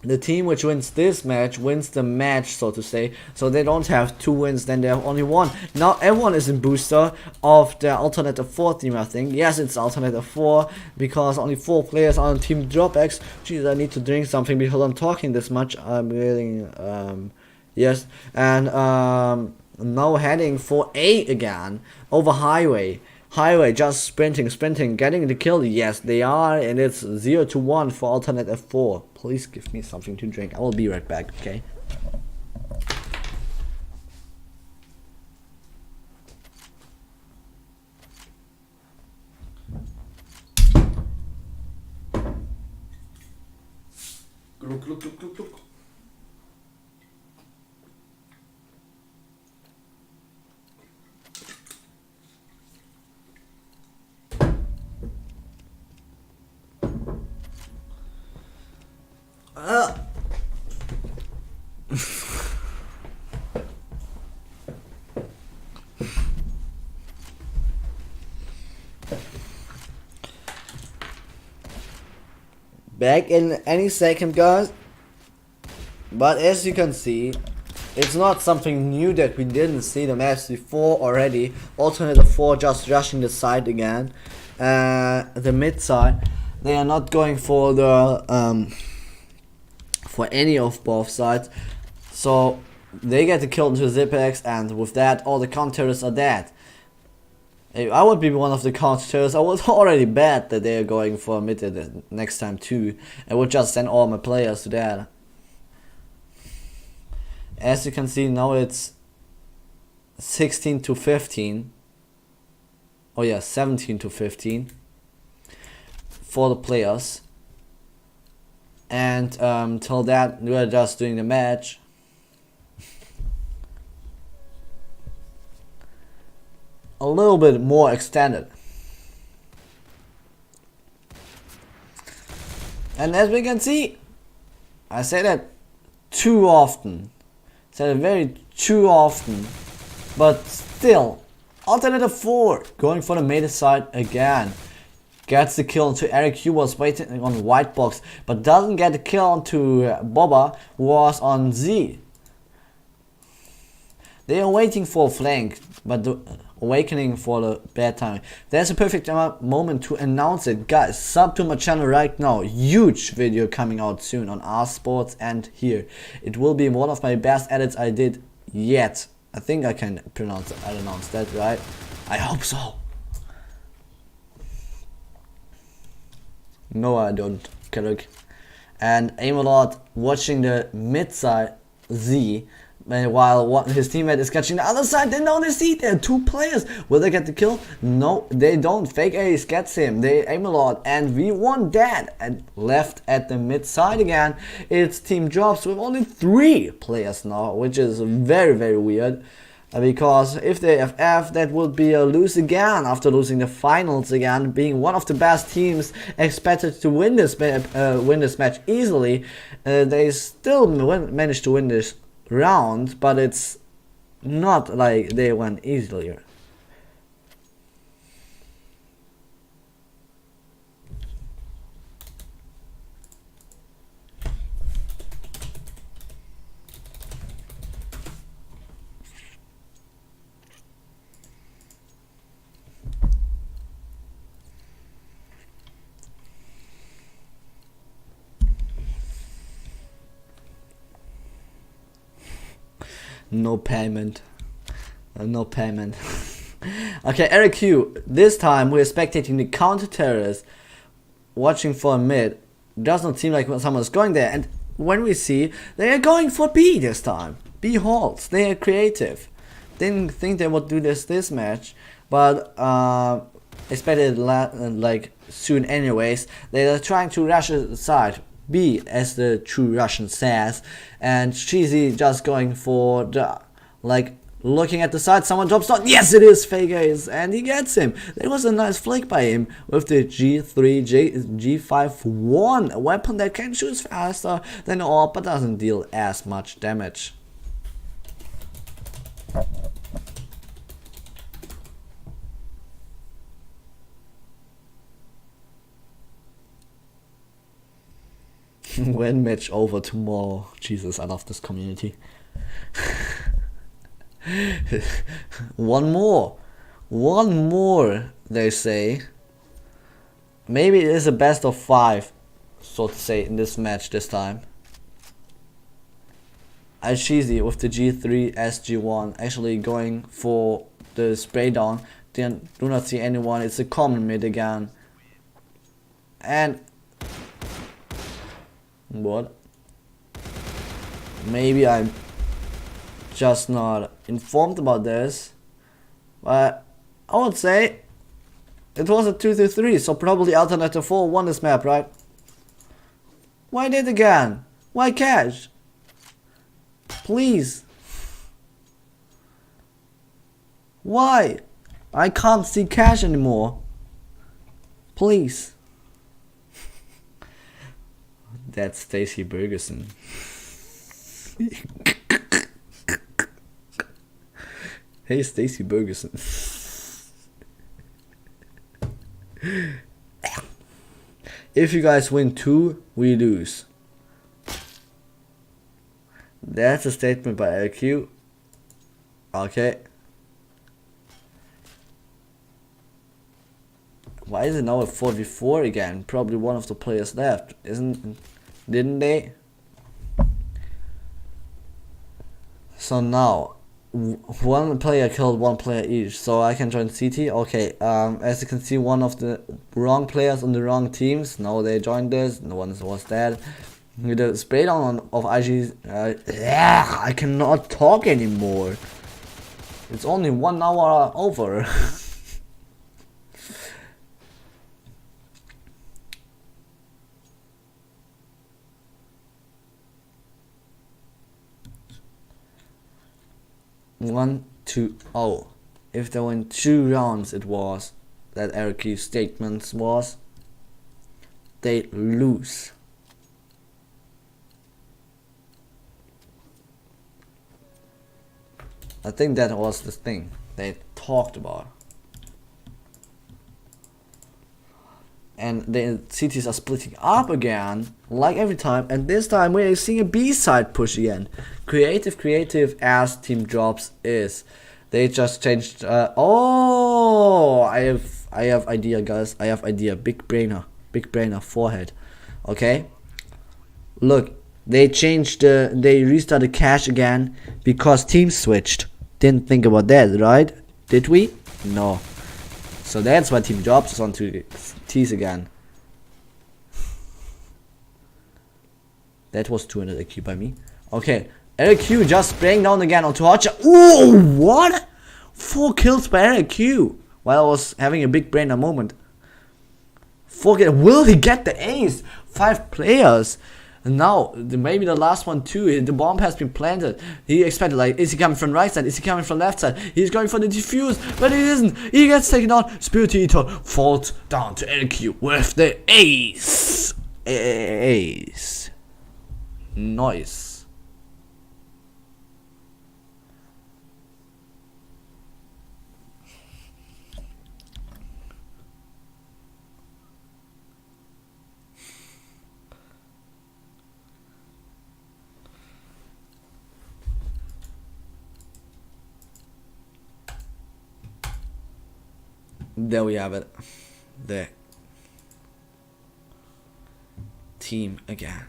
the team which wins this match wins the match, so to say. So they don't have 2 wins, then they have only 1. Now everyone is in booster of the Alternator 4 team, I think. Yes, it's Alternator 4 because only 4 players are on Team DropX. Jeez, I need to drink something because I'm talking this much. I'm really yes, and now heading for A again over highway. Highway just sprinting, getting the kill. Yes, they are, and it's 0-1 for Alternator 4. Please give me something to drink. I will be right back, okay? Look. Back in any second, guys. But as you can see, it's not something new that we didn't see the maps before already. Alternator 4 just rushing the side again, the mid side. They are not going for the for any of both sides, so they get the kill into GRANDFINALS, and with that all the counters are dead. If I would be one of the counters, I would already bet that they are going for mid the next time too. I would just send all my players to that. As you can see now, it's 16 to 15. Oh yeah, 17 to 15 for the players. And till that, we are just doing the match. A little bit more extended. And as we can see, I say that too often. Said it very too often. But still, alternative 4 going for the meta side again. Gets the kill onto Eric, who was waiting on white box, but doesn't get the kill onto Boba, who was on Z. They are waiting for a flank, but the awakening for the bad time. There's a perfect moment to announce it. Guys, sub to my channel right now. Huge video coming out soon on R Sports and here. It will be one of my best edits I did yet. I think I can pronounce that right. I hope so. No, I don't. Correct. And aim a lot watching the mid side Z, while his teammate is catching the other side. They know they see there are 2 players. Will they get the kill? No, they don't. Fake Ace gets him. They aim a lot, and we won that. And left at the mid side again, it's Team Drops with only 3 players now, which is very, very weird. Because if they FF, that would be a lose again after losing the finals again, being one of the best teams expected to win this match easily. They still managed to win this round, but it's not like they won easily. No payment. No payment. Okay, Eric Q. This time we're spectating the counter terrorists, watching for a mid. Does not seem like someone's going there. And when we see, they are going for B this time. B halts. They are creative. Didn't think they would do this match, but expected like soon anyways. They are trying to rush aside B, as the true Russian says, and Cheesy just going for the, like, looking at the side. Someone drops down. Yes, it is Fake Ace, and he gets him. There was a nice flick by him with the G5-1, a weapon that can shoot faster than AWP but doesn't deal as much damage. When match over tomorrow? Jesus, I love this community. One more, they say. Maybe it is a best of 5, so to say, in this match this time. Cheesy with the G3 SG1 actually going for the spray down. Do not see anyone. It's a common mid again. And what? Maybe I'm just not informed about this, but I would say it was a 2-3, so probably alternative 4 won this map, right? Why did again? Why cash? Please. Why? I can't see cash anymore. Please. That's Stacy Bergerson. Hey, Stacy Bergerson. If you guys win 2, we lose. That's a statement by LQ. Okay. Why is it now a 4v4 again? Probably one of the players left, didn't they? So now, one player killed one player each, so I can join CT. Okay, as you can see, one of the wrong players on the wrong teams. No, they joined this. No one was dead. With the spray down of IG, I cannot talk anymore. It's only 1 hour over. One, two, oh. If there were 2 rounds, it was that RQ's statement was they lose. I think that was the thing they talked about. And the cities are splitting up again, like every time, and this time we're seeing a B-side push again. Creative as Team Drops is. They just changed, oh, I have idea, guys. I have idea. Big brainer forehead. Okay. Look, they restarted cache again because teams switched. Didn't think about that, right? Did we? No. So that's why Team Drops is on to tease again. That was 200 IQ by me. Okay. LQ just spraying down again onto Hotcha. Ooh, what? 4 kills by LQ while I was having a big brainer moment. 4 kills. Will he get the ace? 5 players. And now, maybe the last one too. The bomb has been planted. He expected, like, is he coming from right side? Is he coming from left side? He's going for the defuse, but he isn't. He gets taken out. Spirit Eater falls down to LQ with the ace. Ace. Nice. There we have it. The team again.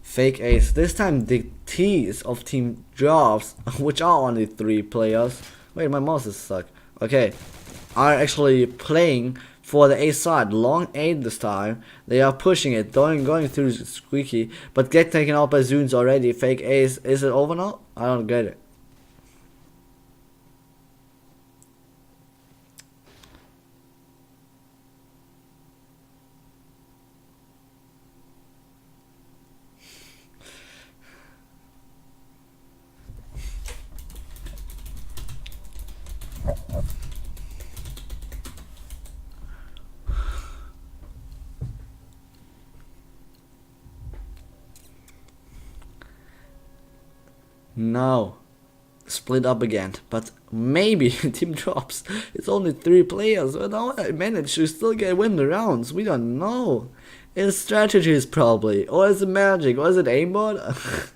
Fake ace. This time the T's of Team Drops, which are only 3 players. Wait, my mouse is stuck. Okay. Are actually playing for the A side. Long 8 this time. They are pushing it, going through Squeaky, but get taken out by Zunes already. Fake ace. Is it over now? I don't get it. No, split up again, but maybe Team Drops. It's only 3 players, but now I managed to still win the rounds. We don't know. It's strategies probably, or is it magic, or is it aimbot?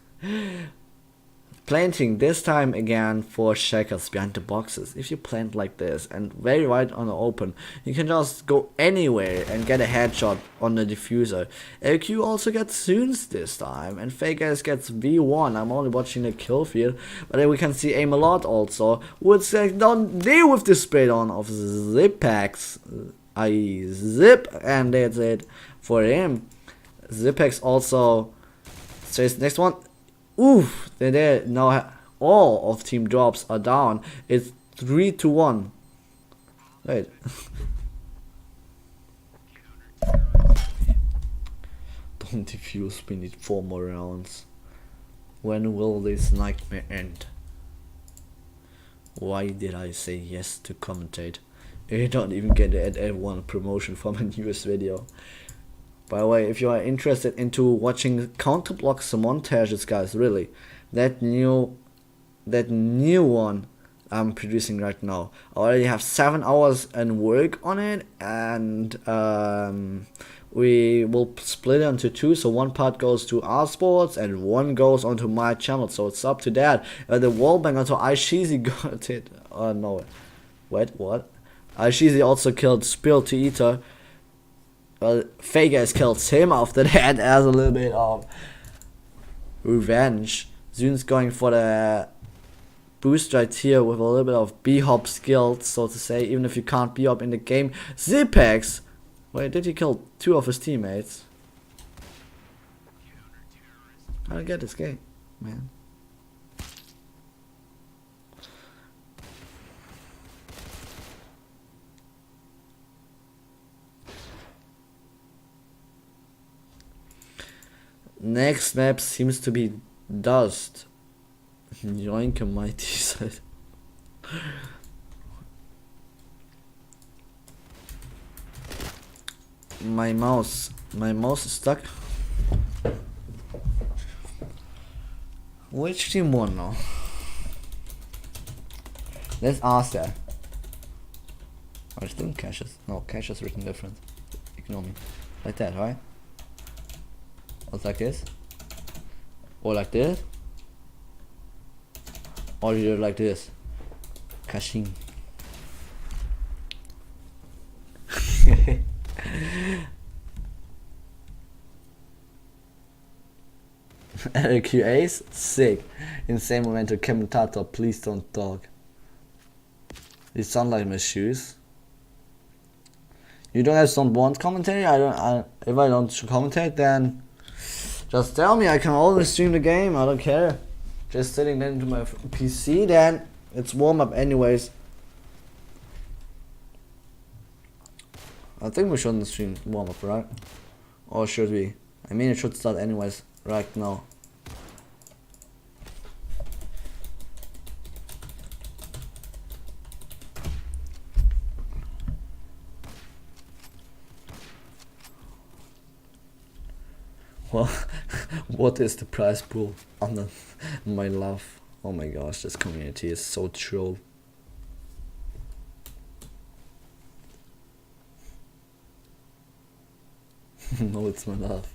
Planting this time again for Shackers behind the boxes. If you plant like this and very wide on the open, you can just go anywhere and get a headshot on the diffuser. LQ also gets Zunes this time, and Fake Ace gets V1. I'm only watching the kill field, but then we can see aim a lot also. Would say don't deal with the spray on of Zipex, i.e. Zip, and that's it for him. Zipex also says next one. Oof, they're there. Now all of Team Drops are down. It's 3-1. Wait. Don't defuse, we need 4 more rounds. When will this nightmare end? Why did I say yes to commentate? I don't even get an F1 promotion for my newest video. By the way, if you are interested into watching counter blocks montages, guys, really, that new one I'm producing right now, I already have 7 hours and work on it, and we will split it into 2. So one part goes to our sports and one goes onto my channel. So it's up to that. The wallbang onto Aishizi got it. Oh no, wait, what? Aishizi also killed Spill to Eater. Well, Fake Ace kills him after that as a little bit of revenge. Zune's going for the boost right here with a little bit of B-hop skills, so to say, even if you can't B-hop in the game. Zipex Wait, did he kill 2 of his teammates? I don't get this game, man. Next map seems to be Dust. Yoink a mighty side. My mouse is stuck. Which team won now? Let's ask that. Or still caches? No, cache is written different. Ignore me. Like that, right? What's like this? Or like this? Or you do it like this? Caching. LQAs? Sick. Insane momentum commentator, please don't talk. These sound like my shoes. You don't have some want commentary? If I don't commentate, then just tell me, I can always stream the game, I don't care. Just sitting then into my PC, then it's warm up anyways. I think we shouldn't stream warm up, right? Or should we? I mean, it should start anyways, right now. Well, what is the prize pool on my love? Oh my gosh, this community is so troll. No, it's my love.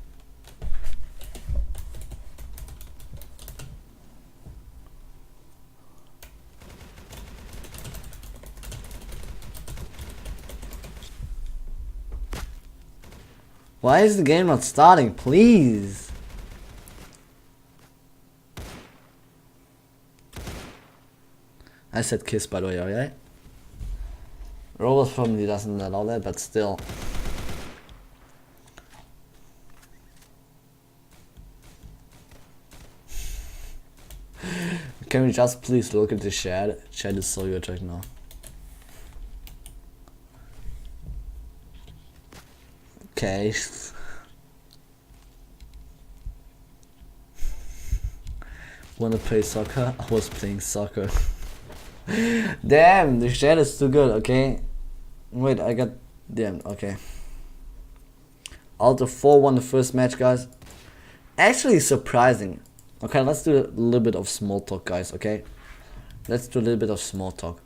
Why is the game not starting? Please. I said kiss, by the way, alright? Roblox probably doesn't allow that, but still. Can we just please look at the chat? Chat is so good right now. Okay. Wanna play soccer? I was playing soccer. Damn, the chat is too good, okay? Wait, I got... Damn, okay. Alto 4 won the first match, guys. Actually surprising. Okay, let's do a little bit of small talk, guys, okay? Let's do a little bit of small talk.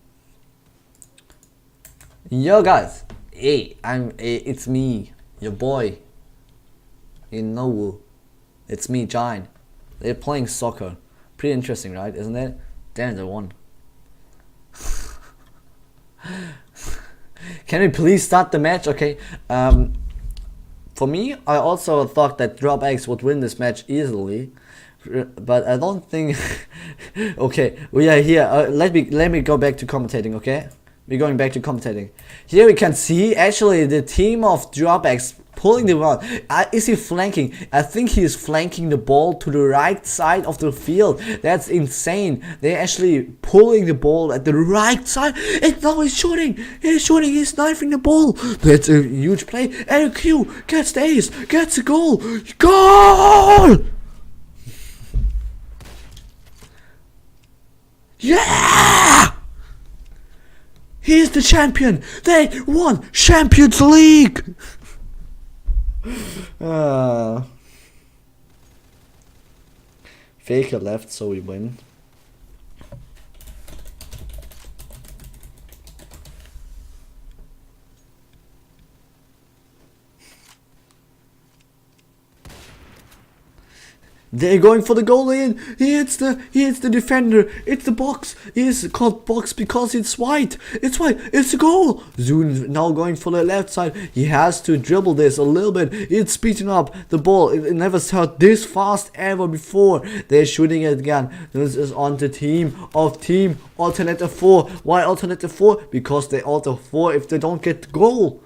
Yo, guys. Hey, it's me, your boy. You know, it's me, Giant. They're playing soccer. Pretty interesting, right? Isn't it? Damn, they won. Can we please start the match? Okay. For me, I also thought that DropX would win this match easily, but I don't think. Okay, we are here. Let me go back to commentating. Okay, we're going back to commentating. Here we can see actually the team of DropX pulling the ball. Is he flanking? I think he is flanking the ball to the right side of the field. That's insane. They're actually pulling the ball at the right side. And now he's shooting. He's shooting. He's knifing the ball. That's a huge play. LQ gets the ace. Gets a goal. Goal! Yeah! He's the champion. They won Champions League. Faker left, so we win. They're going for the goal in. He hits the defender. It's the box. It's called box because it's white. It's white. It's a goal. Zoon now going for the left side. He has to dribble this a little bit. It's speeding up the ball. It never shot this fast ever before. They're shooting it again. This is on the team Alternative 4. Why Alternative 4? Because they alter 4 if they don't get the goal.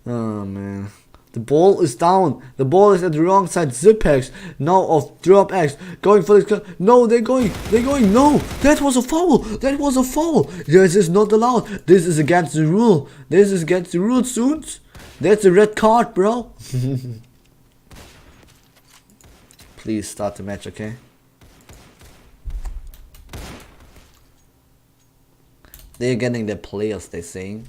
Oh man. The ball is down. The ball is at the wrong side. Zerkez now of DropX going for this. No, they're going. No, that was a foul. That was a foul. This is not allowed. This is against the rule. This is against the rules, Soons. That's a red card, bro. Please start the match, okay? They're getting their players, they're saying.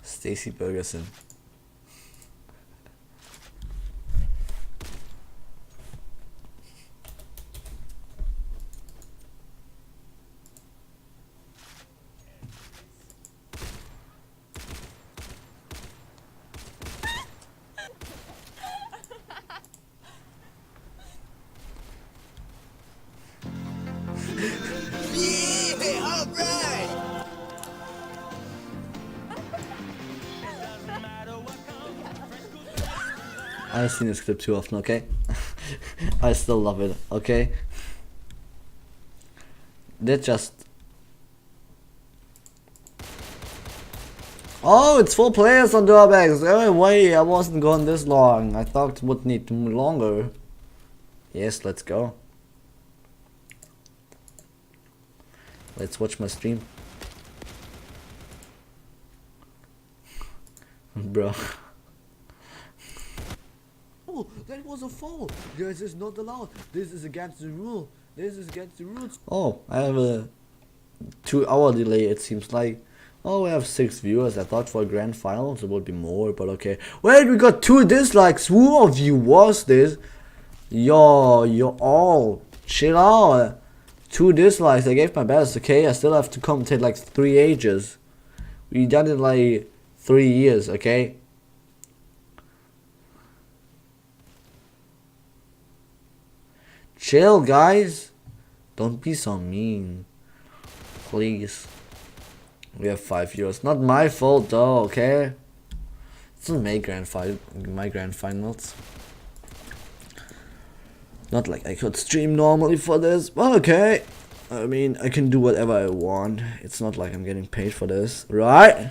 Stacy Bergerson. I've seen this clip too often, okay? I still love it, okay? They're just... Oh, it's 4 players on DropX. Oh wait, I wasn't gone this long. I thought it would need longer. Yes, let's go. Let's watch my stream. Bro. Oh, that was a foul. This is not allowed. This is against the rule. This is against the rules. Oh, I have a 2-hour delay, it seems like. Oh, we have 6 viewers. I thought for grand finals it would be more, but okay. Wait, we got 2 dislikes. Who of you was this? Yo, you're all chill out. 2 dislikes. I gave my best, okay? I still have to commentate like 3 ages. We done it like 3 years, okay? Chill, guys. Don't be so mean. Please. We have 5 viewers. Not my fault though, okay? It's not my grand finals. Not like I could stream normally for this, but okay. I mean, I can do whatever I want. It's not like I'm getting paid for this, right?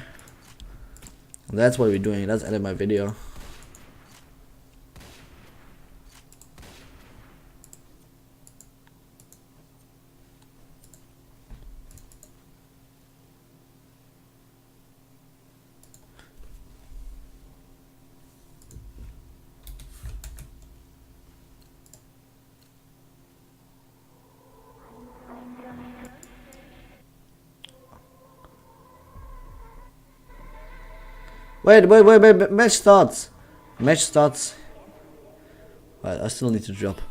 That's what we're doing. Let's edit my video. Wait, match starts. Match starts. Right, I still need to drop.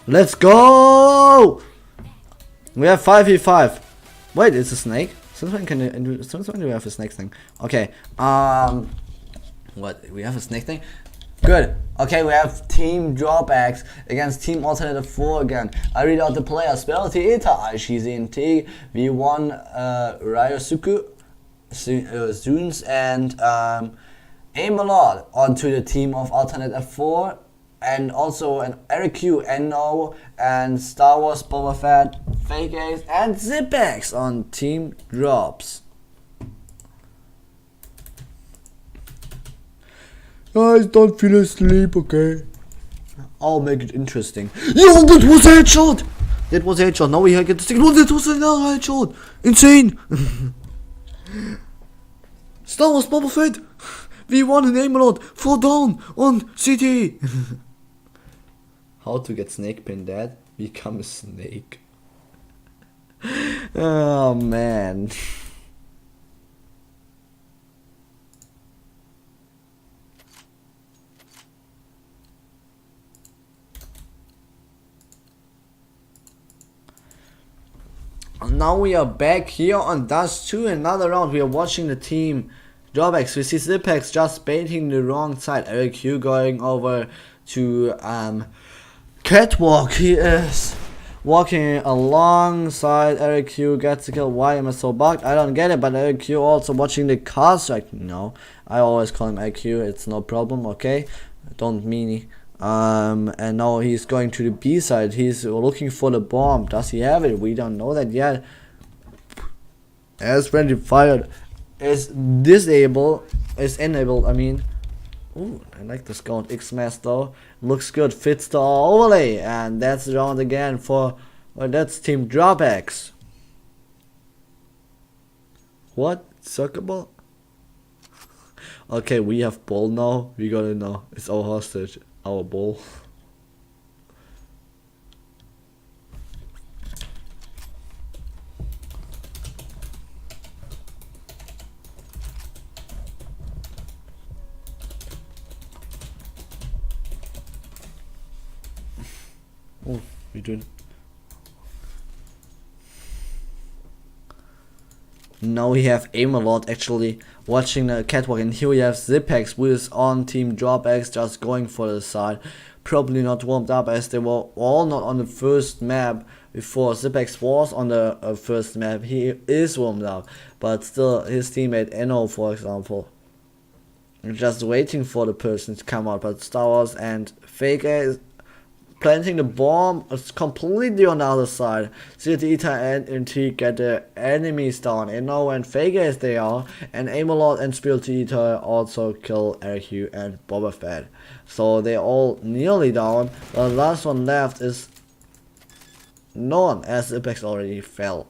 Let's go! We have 5v5. Wait, it's a snake? Since when do we have a snake thing? Okay, what? We have a snake thing? Good. Okay, we have Team DropX against Team Alternative 4 again. I read out the players. Spelty Eta, Aishizin V1 Ryosuke, Zunes, and Amalod onto the team of Alternative 4. And also an Eric Q, No, and Star Wars Boba Fett, Fake Ace, and Zerkez on Team Drops. Guys, don't feel asleep, okay? I'll make it interesting. Yo, that was a headshot! That was a headshot. Now we get the second one. That was another headshot. Insane! Star Wars Boba Fett, V1 and Amalod fall down on CT. How to get snake pin, Dad? Become a snake. Oh man. Now we are back here on Dust 2, another round. We are watching the team DropX. We see Zerkez just baiting the wrong side. Eric Q going over to Catwalk. He is walking alongside Eric Q gets the kill. Why am I so bugged? I don't get it, but Eric Q also watching the cars right now. I always call him AQ, it's no problem, okay? Don't mean and now he's going to the B side. He's looking for the bomb. Does he have it? We don't know that yet. As friendly fired is enabled, I mean. Ooh, I like the Scout X-Mass though. Looks good, fits the overlay, and that's the round again for that's Team DropX. What? Soccer ball? Okay, we have ball now. We gotta know. It's our hostage. Our ball. Oh, we did. Now we have aim a lot actually watching the catwalk, and here we have ZerkEz who is on Team DropX just going for the side. Probably not warmed up as they were all not on the first map before. ZerkEz was on the first map. He is warmed up, but still his teammate Enno, for example, just waiting for the person to come out. But Star Wars and Fake is planting the bomb is completely on the other side. Zeta and NT get the enemies down. And now when Faker is there, and Aimlord and Spirita also kill RQ and Boba Fett. So they're all nearly down. The last one left is none, as Apex already fell.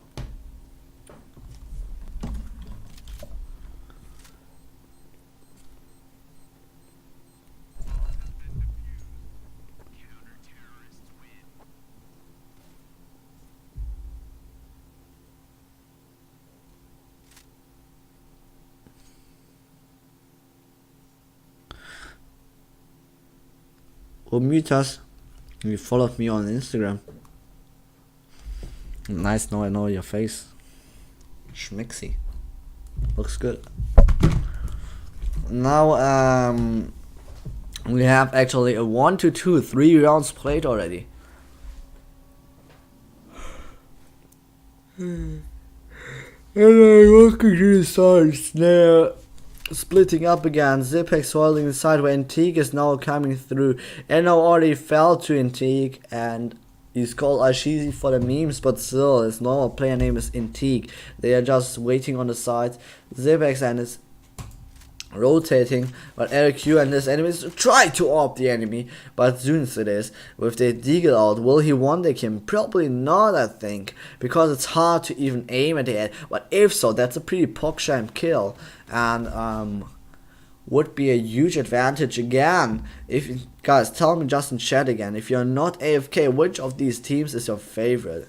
Mute us. You followed me on Instagram. Nice, now I know your face. Schmixy. Looks good. Now we have actually a 1 to 2, 3 rounds played already. And I'm walking to the sides now. Splitting up again. ZerkEz holding the side where Antique is now coming through. Enno already fell to Antique and he's called Ashizi for the memes, but still his normal player name is Antique. They are just waiting on the side. ZerkEz and is rotating, but RQ and his enemies try to AWP the enemy, but soon it is with the deagle out. Will he one-deck him? Probably not, I think, because it's hard to even aim at the head. But if so, that's a pretty pogsham kill, and would be a huge advantage again. If guys, tell me just in chat again, if you're not AFK, which of these teams is your favorite?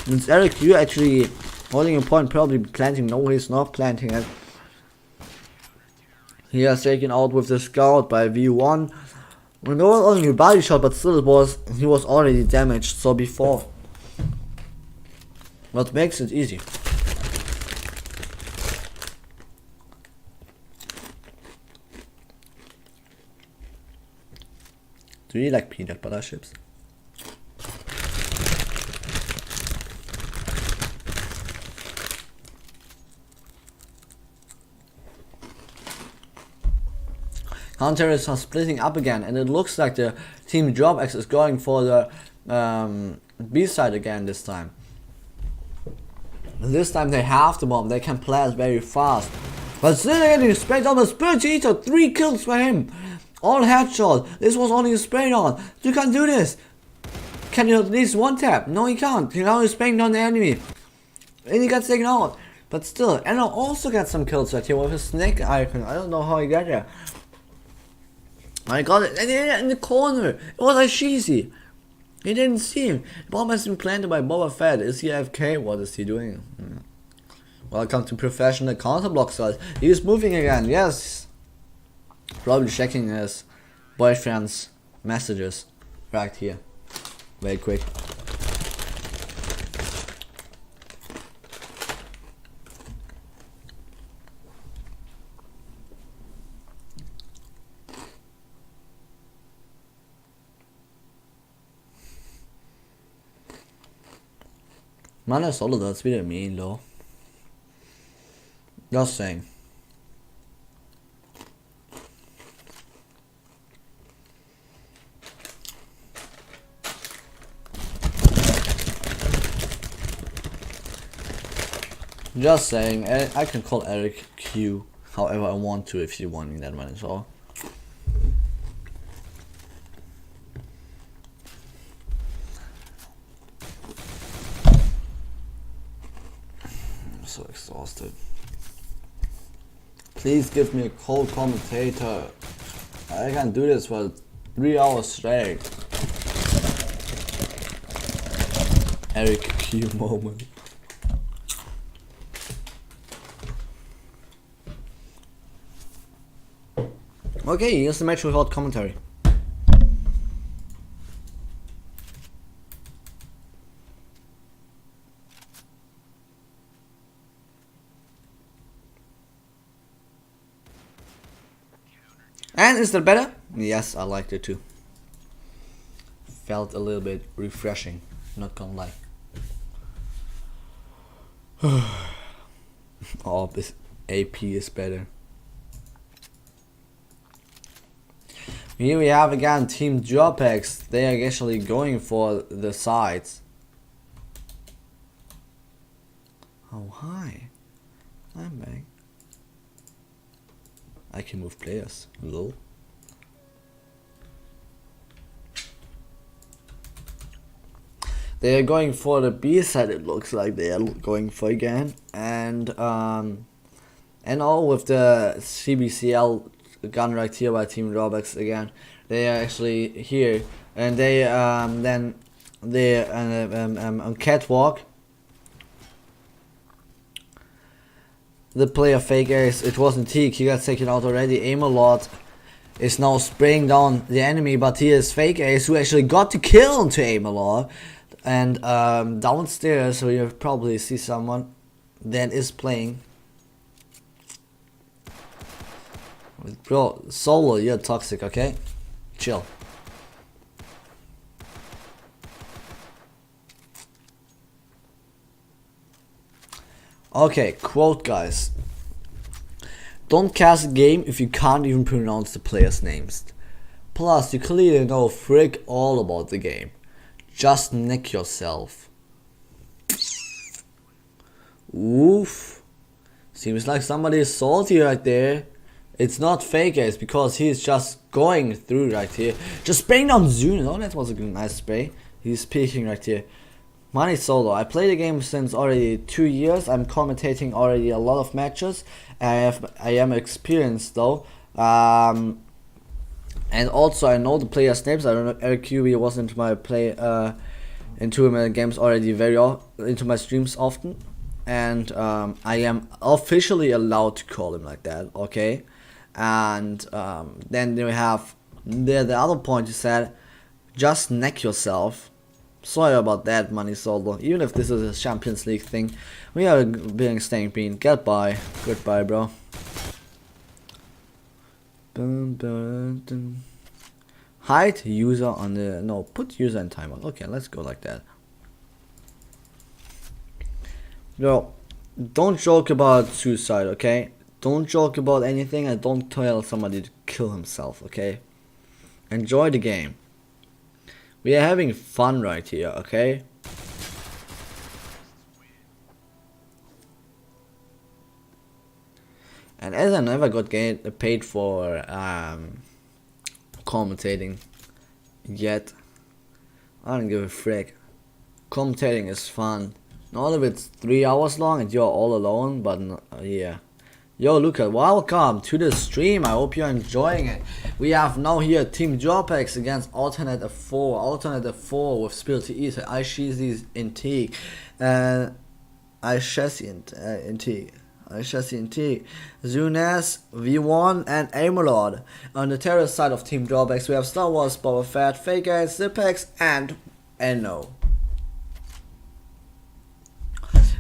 Since Eric, you actually holding a point, probably planting. No, he's not planting it. He has taken out with the scout by V1. Well, no one only body shot, but still he was already damaged. So before, what makes it easy. Do you like peanut butter chips? Terrorists are splitting up again, and it looks like the Team DropX is going for the B side again this time. This time they have the bomb, they can plant very fast. But still getting sprayed on the Spirit Eater, 3 kills for him. All headshot, this was only a spray on. You can't do this. Can you at least one tap? No, he can't. Now he's spraying down the enemy. And he gets taken out. But still, Enno also got some kills right here with his snake icon. I don't know how he got there. I got it in the corner. It was Ashizi. He didn't see him. The bomb has been planted by Boba Fett. Is he AFK? What is he doing? Welcome to professional counter Blox, guys. He is moving again. Yes. Probably checking his boyfriend's messages right here. Very quick. Man är sålda das wieder mean though. Just saying. Just saying, I can call Eric Q however I want to if you want that money, so. I'm so exhausted. Please give me a cold commentator. I can't do this for 3 hours straight. Eric Q moment. Okay, here's the match without commentary. And is that better? Yes, I liked it too. Felt a little bit refreshing, not gonna lie. Oh, this AP is better. Here we have again Team DropX. They are actually going for the sides. Oh, hi. I'm back. I can move players. Lol. They are going for the B side. It looks like they are going for again, and all with the CBCL gun right here by Team DropX again. They are actually here, and they then they on catwalk. The player fake ace, it wasn't Teak, he got taken out already. Aim-a-lot is now spraying down the enemy, but he is fake ace who actually got the kill to Aim-a-lot. And downstairs, so you probably see someone that is playing. Bro, solo, you're toxic, okay? Chill. Okay, quote guys. Don't cast a game if you can't even pronounce the players' names. Plus, you clearly know frick all about the game. Just nick yourself. Oof. Seems like somebody is salty right there. It's not fake ace because he's just going through right here. Just spraying down Zune. Oh, that was a nice spray. He's peeking right here. Money solo. I play the game since already 2 years. I'm commentating already a lot of matches. I am experienced though. And also I know the players' names. I don't know, Eric QB was into my into my games already into my streams often. And I am officially allowed to call him like that, okay? And then we have the other point you said, just neck yourself. Sorry about that, Money Solo. Even if this is a Champions League thing, we are being staying bean. Goodbye, bro. Hide user on the put user in timeout. Okay, let's go like that. Yo, don't joke about suicide, okay? Don't joke about anything and don't tell somebody to kill himself, okay? Enjoy the game. We are having fun right here, okay? And as I never got paid for commentating yet, I don't give a frick. Commentating is fun. Not if it's 3 hours long and you're all alone, but yeah. Yo Luca, welcome to the stream. I hope you're enjoying it. We have now here Team DropX against Alternate 4. Alternate 4 with Spirit to Eat, Aishizi in T. Aishizi in T. Zunes, V1 and Aim-a-lot. On the terrorist side of Team DropX we have Star Wars, Boba Fett, Fake Ace, Zipex and Enno.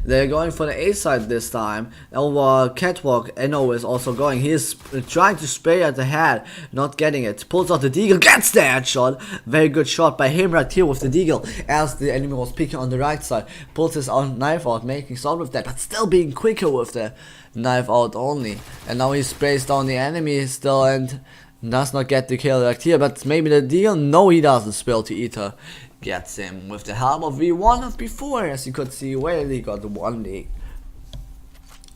They're going for the A side this time. Over catwalk, Eno is also going. He is trying to spray at the head, not getting it. Pulls out the deagle, gets the headshot. Very good shot by him right here with the deagle as the enemy was peeking on the right side. Pulls his own knife out, making sound with that, but still being quicker with the knife out only. And now he sprays down the enemy still and does not get the kill right here, but maybe the deal. No, he doesn't. Spill to Eater gets him with the helm of V1 of before, as you could see. Well, he got the 1D.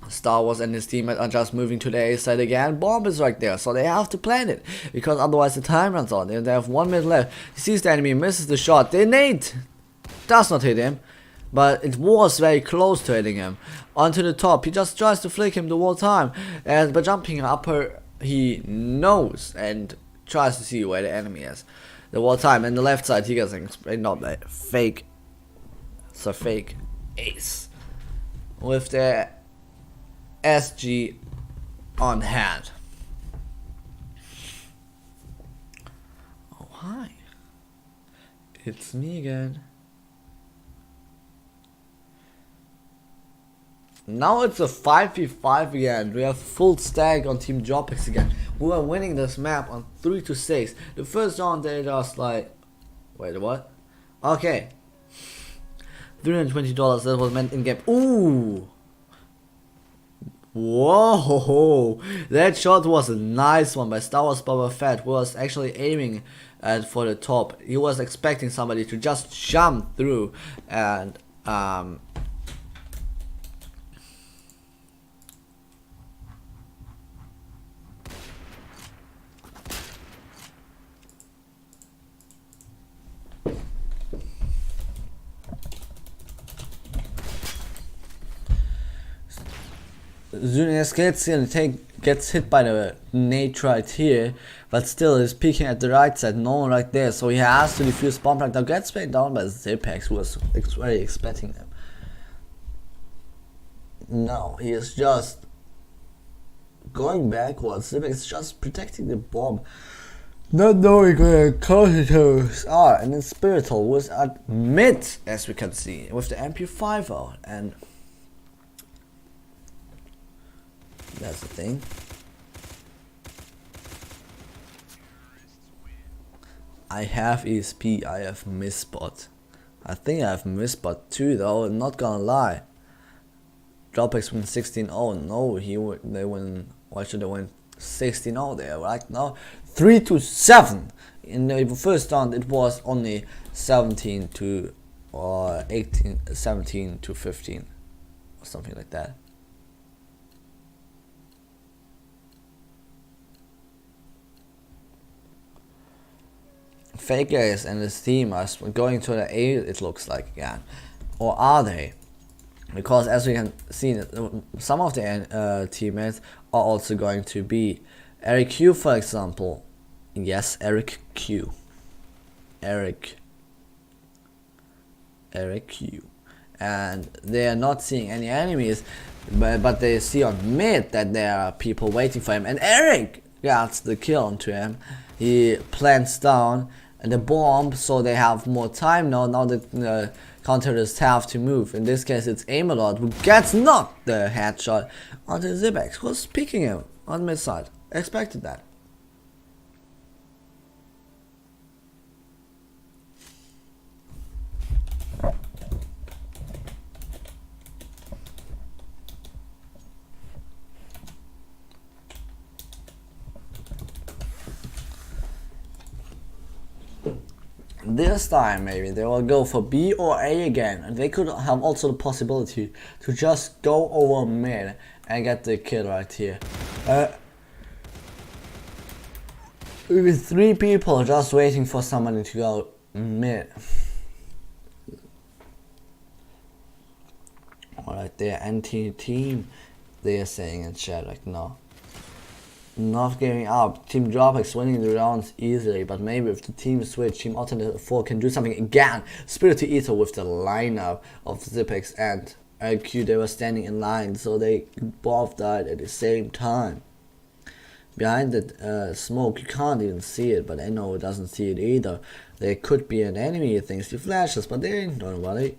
Star Wars and his teammates are just moving to the A side again. Bomb is right there, so they have to plan it, because otherwise the time runs out. They have 1 minute left. He sees the enemy, misses the shot. The nade does not hit him, but it was very close to hitting him. Onto the top, he just tries to flick him the whole time, and by jumping upper, he knows and tries to see where the enemy is the whole time. And the left side, he gets not a fake, it's a fake ace with the SG on hand. Oh hi, it's me again. Now it's a 5v5 again. We have full stack on Team DropX again. We are winning this map on 3-6. The first round they just like, wait, what? Okay, $320. That was meant in game. Ooh, whoa! That shot was a nice one by Star Wars Boba Fett, who was actually aiming at for the top. He was expecting somebody to just jump through and GiantZerkez gets hit by the nade right here, but still he's peeking at the right side, no one right there, so he has to defuse bomb right now. Gets sprayed down by Zerkez, who was very expecting him. No, he is just going backwards. Zerkez is just protecting the bomb, not knowing where competitors are. And then Spiritual was at mid, as we can see, with the MP5 out, and that's the thing. I have ESP, I have misspot. I think I have misspot too though, I'm not gonna lie. DropX win 16-0. No, they win, why should they win 16-0 there right now? 3-7. In the first round it was only 17 to 17 to 15 or something like that. Fakers and his team are going to the A, it looks like again. Or are they? Because as we can see, some of the teammates are also going to be Eric Q, for example. Yes, Eric Q. Eric Q. And they are not seeing any enemies, but they see on mid that there are people waiting for him. And Eric gets the kill onto him. He plants down and the bomb, so they have more time now. Now the counterers have to move. In this case, it's Amelot who gets not the headshot onto Zibex, who's picking him on mid side. Expected that. This time maybe they will go for B or A again, and they could have also the possibility to just go over mid and get the kill right here. With 3 people just waiting for somebody to go mid. Alright, they're anti-team, they are saying in chat right now. Not giving up. Team DropX winning the rounds easily, but maybe if the team switch, Team Alternate 4 can do something again. Spirit to Eater with the lineup of Zipex and IQ, they were standing in line, so they both died at the same time. Behind the smoke, you can't even see it, but Eno doesn't see it either. There could be an enemy, he thinks he flashes, but there ain't nobody.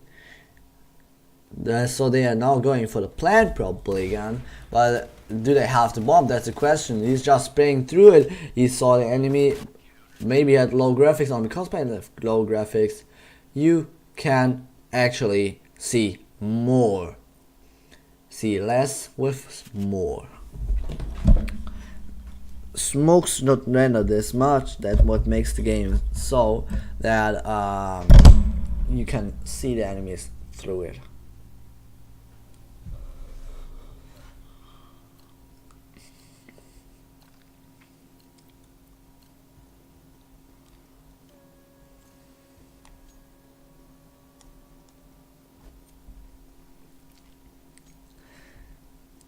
So they are now going for the plant probably again. But do they have the bomb? That's the question. He's just spraying through it. He saw the enemy. Maybe had low graphics on, because by the low graphics you can actually see more. See less with more. Smokes not render this much. That's what makes the game so that you can see the enemies through it.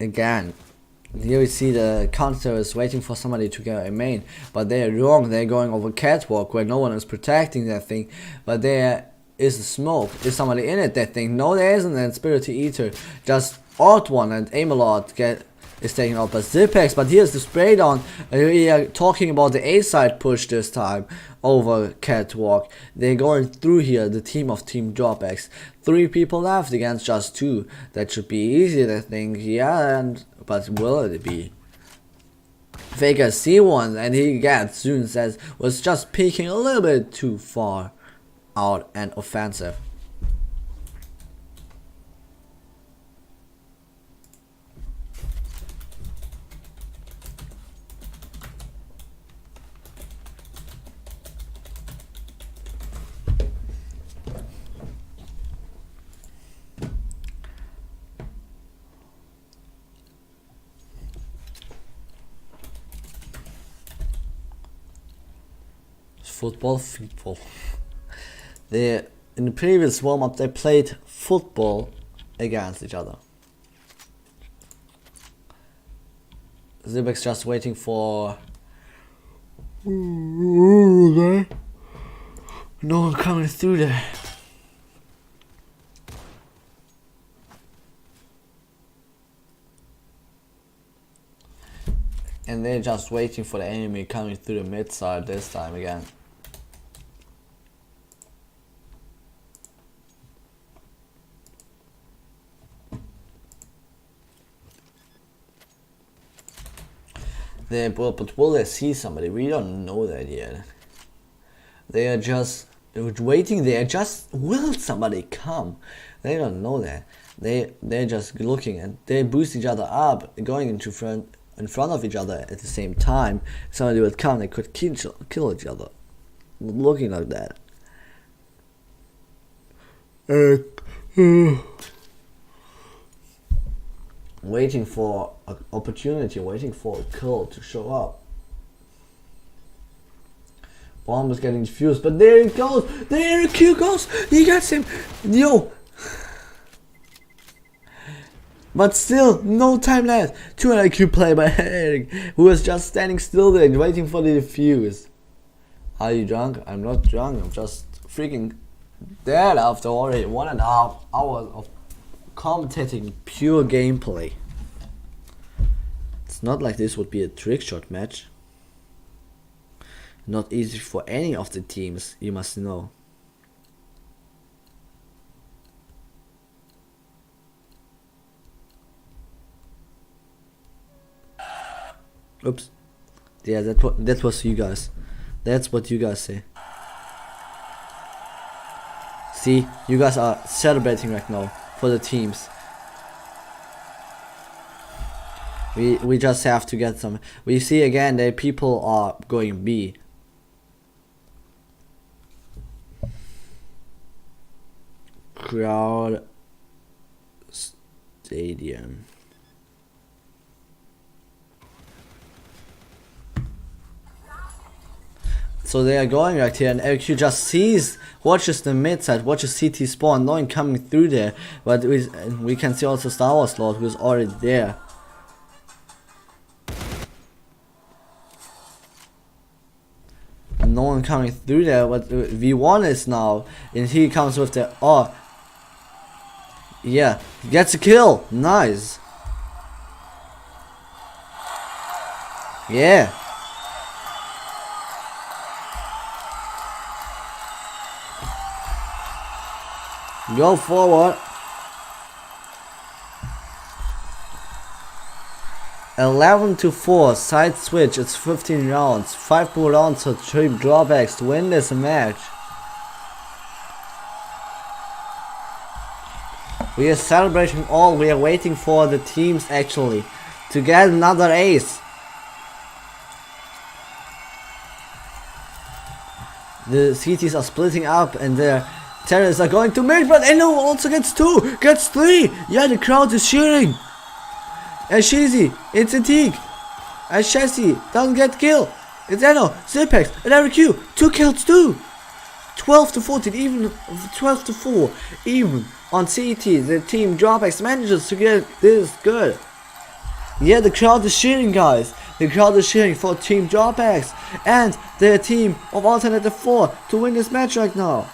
Again, here we see the counter is waiting for somebody to get a main, but they are wrong. They're going over catwalk where no one is protecting that thing, but there is a smoke. Is somebody in it? They think no, there isn't, and Spirit Eater just out one, and Aim-a-Lot is taken out by Zerkez, but here's the spray down. We are talking about the A side push this time over catwalk. They're going through here, the team of Team DropX. 3 people left against just 2. That should be easy, I think. Yeah, but will it be? Faker C1, and he gets soon says was just peeking a little bit too far out and offensive. Football. In the previous warm-up they played football against each other. Zerkez just waiting for no one coming through there. And they're just waiting for the enemy coming through the mid side this time again. But will they see somebody? We don't know that yet. They are just waiting there. Just will somebody come? They don't know that. They're just looking, and they boost each other up, going in front of each other at the same time. Somebody would come, they could kill each other. Looking like that. Waiting for an opportunity, waiting for a kill to show up. Bomb is getting defused, but there it goes! There the kill goes! He gets him! Yo! But still, no time left. 2 IQ play by Eric, who was just standing still there waiting for the defuse. Are you drunk? I'm not drunk, I'm just freaking dead after already 1.5 hours of commentating pure gameplay. It's not like this would be a trick shot match. Not easy for any of the teams, you must know. Oops. Yeah, that was you guys. That's what you guys say. See, you guys are celebrating right now for the teams. We just have to get some. We see again that people are going B. Crowd stadium. So they are going right here, and LQ just watches the mid side, watches CT spawn, no one coming through there, but we can see also Star Wars Lord, who is already there. No one coming through there, but V1 is now, and he comes with the yeah, gets a kill, nice. Yeah. Go forward. 11-4, side switch, it's 15 rounds, 5 more rounds for Team DropX to win this match. We are celebrating all, we are waiting for the teams actually to get another ace. The CTs are splitting up and the terrorists are going to mid, but Eno also gets 2, gets 3. Yeah, the crowd is cheering. And Shizy, it's Antique. And Chassis doesn't get killed. It's Eno, Zerkez, and RQ, 2 kills too. 12-14, even 12-4, even on CT. The team DropX manages to get this good. Yeah, the crowd is cheering, guys. The crowd is cheering for Team DropX and their team of Alternative 4 to win this match right now.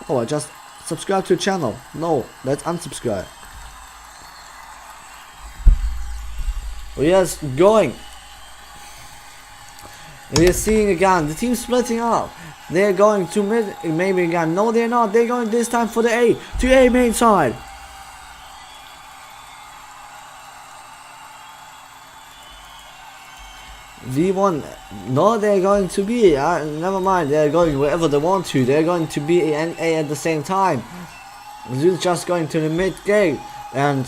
Oh, I just subscribed to the channel. No, let's unsubscribe. We are going. We are seeing again the team splitting up. They're going to mid, maybe again. No, they're not. They're going this time for the A, to A main side. V1, no, they're going to be, never mind, they're going wherever they want to, they're going to be A and A at the same time. He's just going to the mid gate, and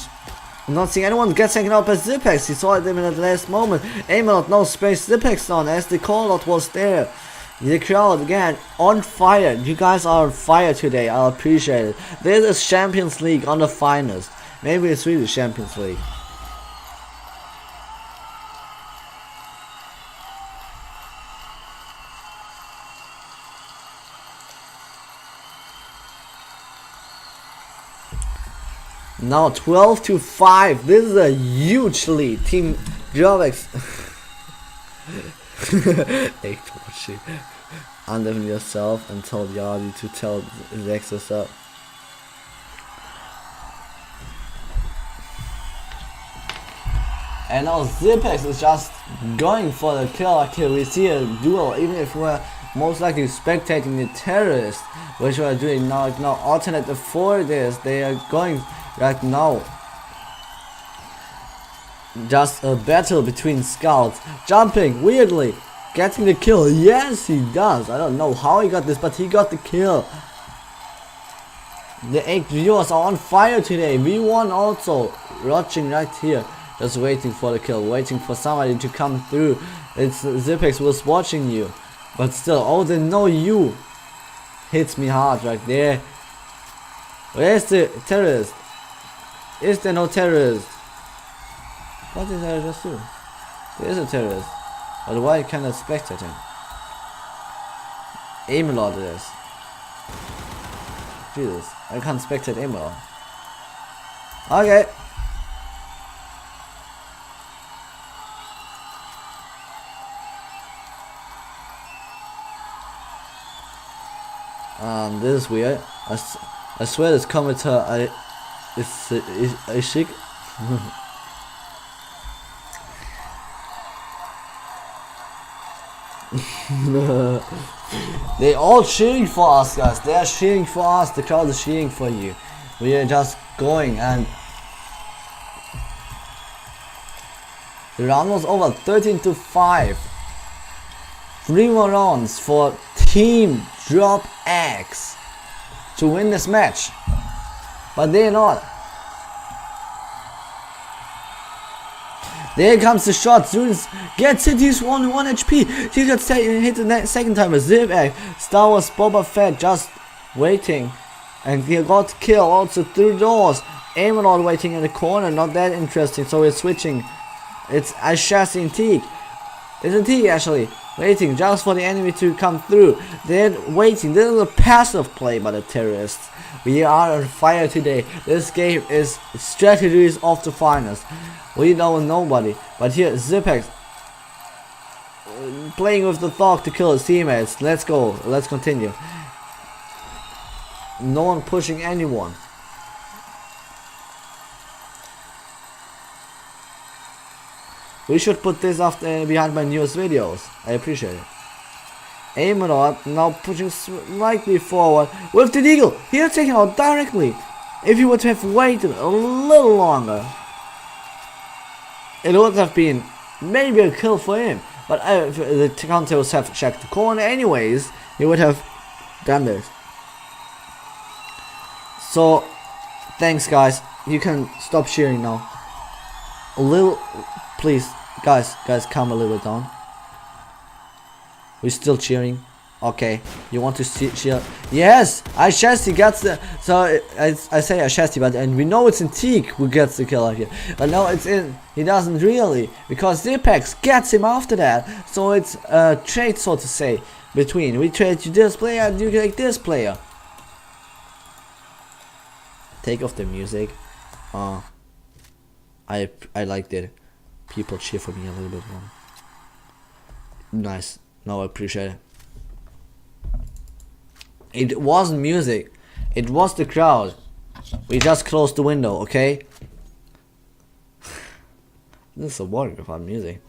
I'm not seeing anyone get taken out by Zerkez. He saw them in the last moment. Amelot, no space, Zerkez on, as the call out was there. The crowd again on fire. You guys are on fire today, I appreciate it. This is Champions League on the finest. Maybe it's really Champions League. Now 12-5. This is a huge lead. Team DropX. Unleaven yourself and tell Yardi to tell Lexus up. And now Zerkez is just going for the kill. Okay, we see a duel, even if we're most likely spectating the terrorists, which we're doing now. Alternative 4 this, they are going right now. Just a battle between scouts, jumping weirdly, getting the kill. Yes, he does. I don't know how he got this, but he got the kill. The 8 viewers are on fire today. V1 also watching right here, just waiting for the kill, waiting for somebody to come through. It's Zerkez was watching you, but still, oh, they know you. Hits me hard right there. Where's the terrorist? Is there no terrorist? What did I just do? There is a terrorist. But why can't I spectate him? Amelot it is. Jesus, I can't spectate Amelot. Okay. This is weird. I swear this commenter is chic. They all cheering for us, guys. They are cheering for us. The crowd is cheering for you. We are just going, and the round was over. 13-5. 3 more rounds for Team DropX to win this match, but they're not. There comes the shot. Students gets hit. He's 1 HP. He got hit the second time. Zerkez. Star Wars Boba Fett just waiting, and he got killed also through doors. Amelot waiting in the corner. Not that interesting. So we're switching. It's Ashasi and Teak. It's Antique actually waiting just for the enemy to come through. They're waiting. This is a passive play by the terrorists. We are on fire today. This game is strategies of the finest. We know nobody, but here Zerkez playing with the thought to kill his teammates. Let's go. Let's continue. No one pushing anyone. We should put this after behind my newest videos. I appreciate it. Amelot now pushing slightly forward with the deagle. He has taken out directly. If he would have waited a little longer. it would have been maybe a kill for him. But if the counter would have checked the corner anyways, he would have done this. So, thanks guys. You can stop cheering now. A little, please, guys, calm a little bit down. We're still cheering. Okay, you want to cheer? Yes, Ashesti gets the. So I say Ashesti, but and we know it's in Teak who gets the kill here. But no, it's in. He doesn't really, because DropX gets him after that. So it's a trade, so to say, between we trade you this player and you take this player. Take off the music. I liked it. People cheer for me a little bit more. Nice. No, I appreciate it. It wasn't music. It was the crowd. We just closed the window, okay? This is a warning about music.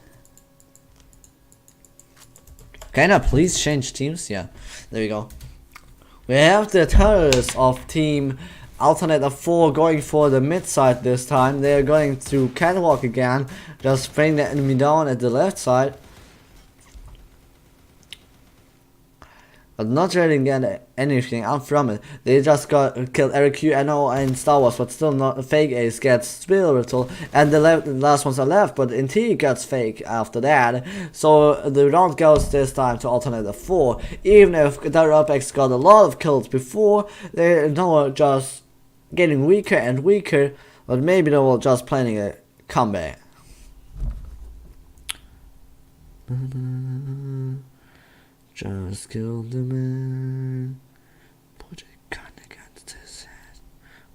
Can I please change teams? Yeah, there we go. We have the terrorists of team Alternator 4 going for the mid side this time. They are going to catwalk again, just spraying the enemy down at the left side. But not really get anything out from it. They just got killed Eric Q, NO and Star Wars, but still not. Fake Ace gets Spiritual, and the last ones are left, but NT gets Fake after that. So the round goes this time to Alternator 4. Even if DropX got a lot of kills before, they now just getting weaker and weaker, but maybe they will just planning a comeback. Just killed the man. Put a gun against his head.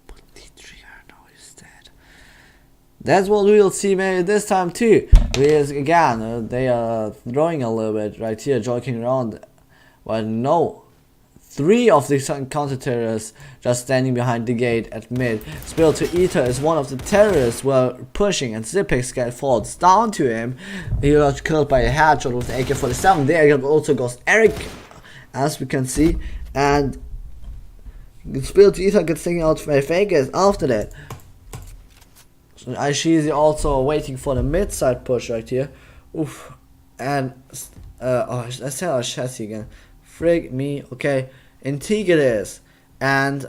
Put the trigger, now he's dead. That's what we'll see maybe this time too. Because again, they are throwing a little bit right here, joking around. But no. 3 of the counter-terrorists just standing behind the gate at mid. Spill to Eater is one of the terrorists who are pushing, and DropX falls down to him. He was killed by a headshot with the AK-47. There also goes Eric, as we can see. And Spill to Eater gets taken out by Vegas after that. So Aishizi also waiting for the mid-side push right here. Oof. And, oh, I said our chassis again. Frig me, okay. Antigua it is. And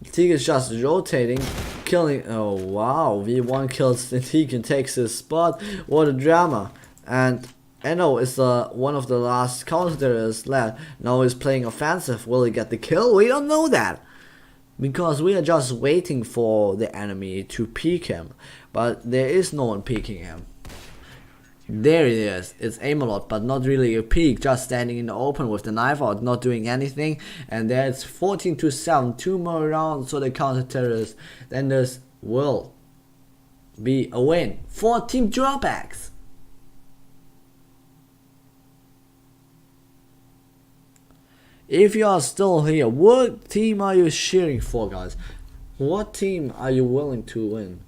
Antigua is just rotating, killing. Oh wow, V1 kills Antigua and takes his spot. What a drama. And Eno is one of the last counter-terrorists left. Now he's playing offensive. Will he get the kill? We don't know that, because we are just waiting for the enemy to peek him. But there is no one peeking him. There it is. It's aim a lot, but not really a peek. Just standing in the open with the knife out, not doing anything. And there it's 14-7. 2 more rounds so the counter-terrorists. Then this will be a win for Team DropX. If you are still here, what team are you cheering for, guys? What team are you willing to win?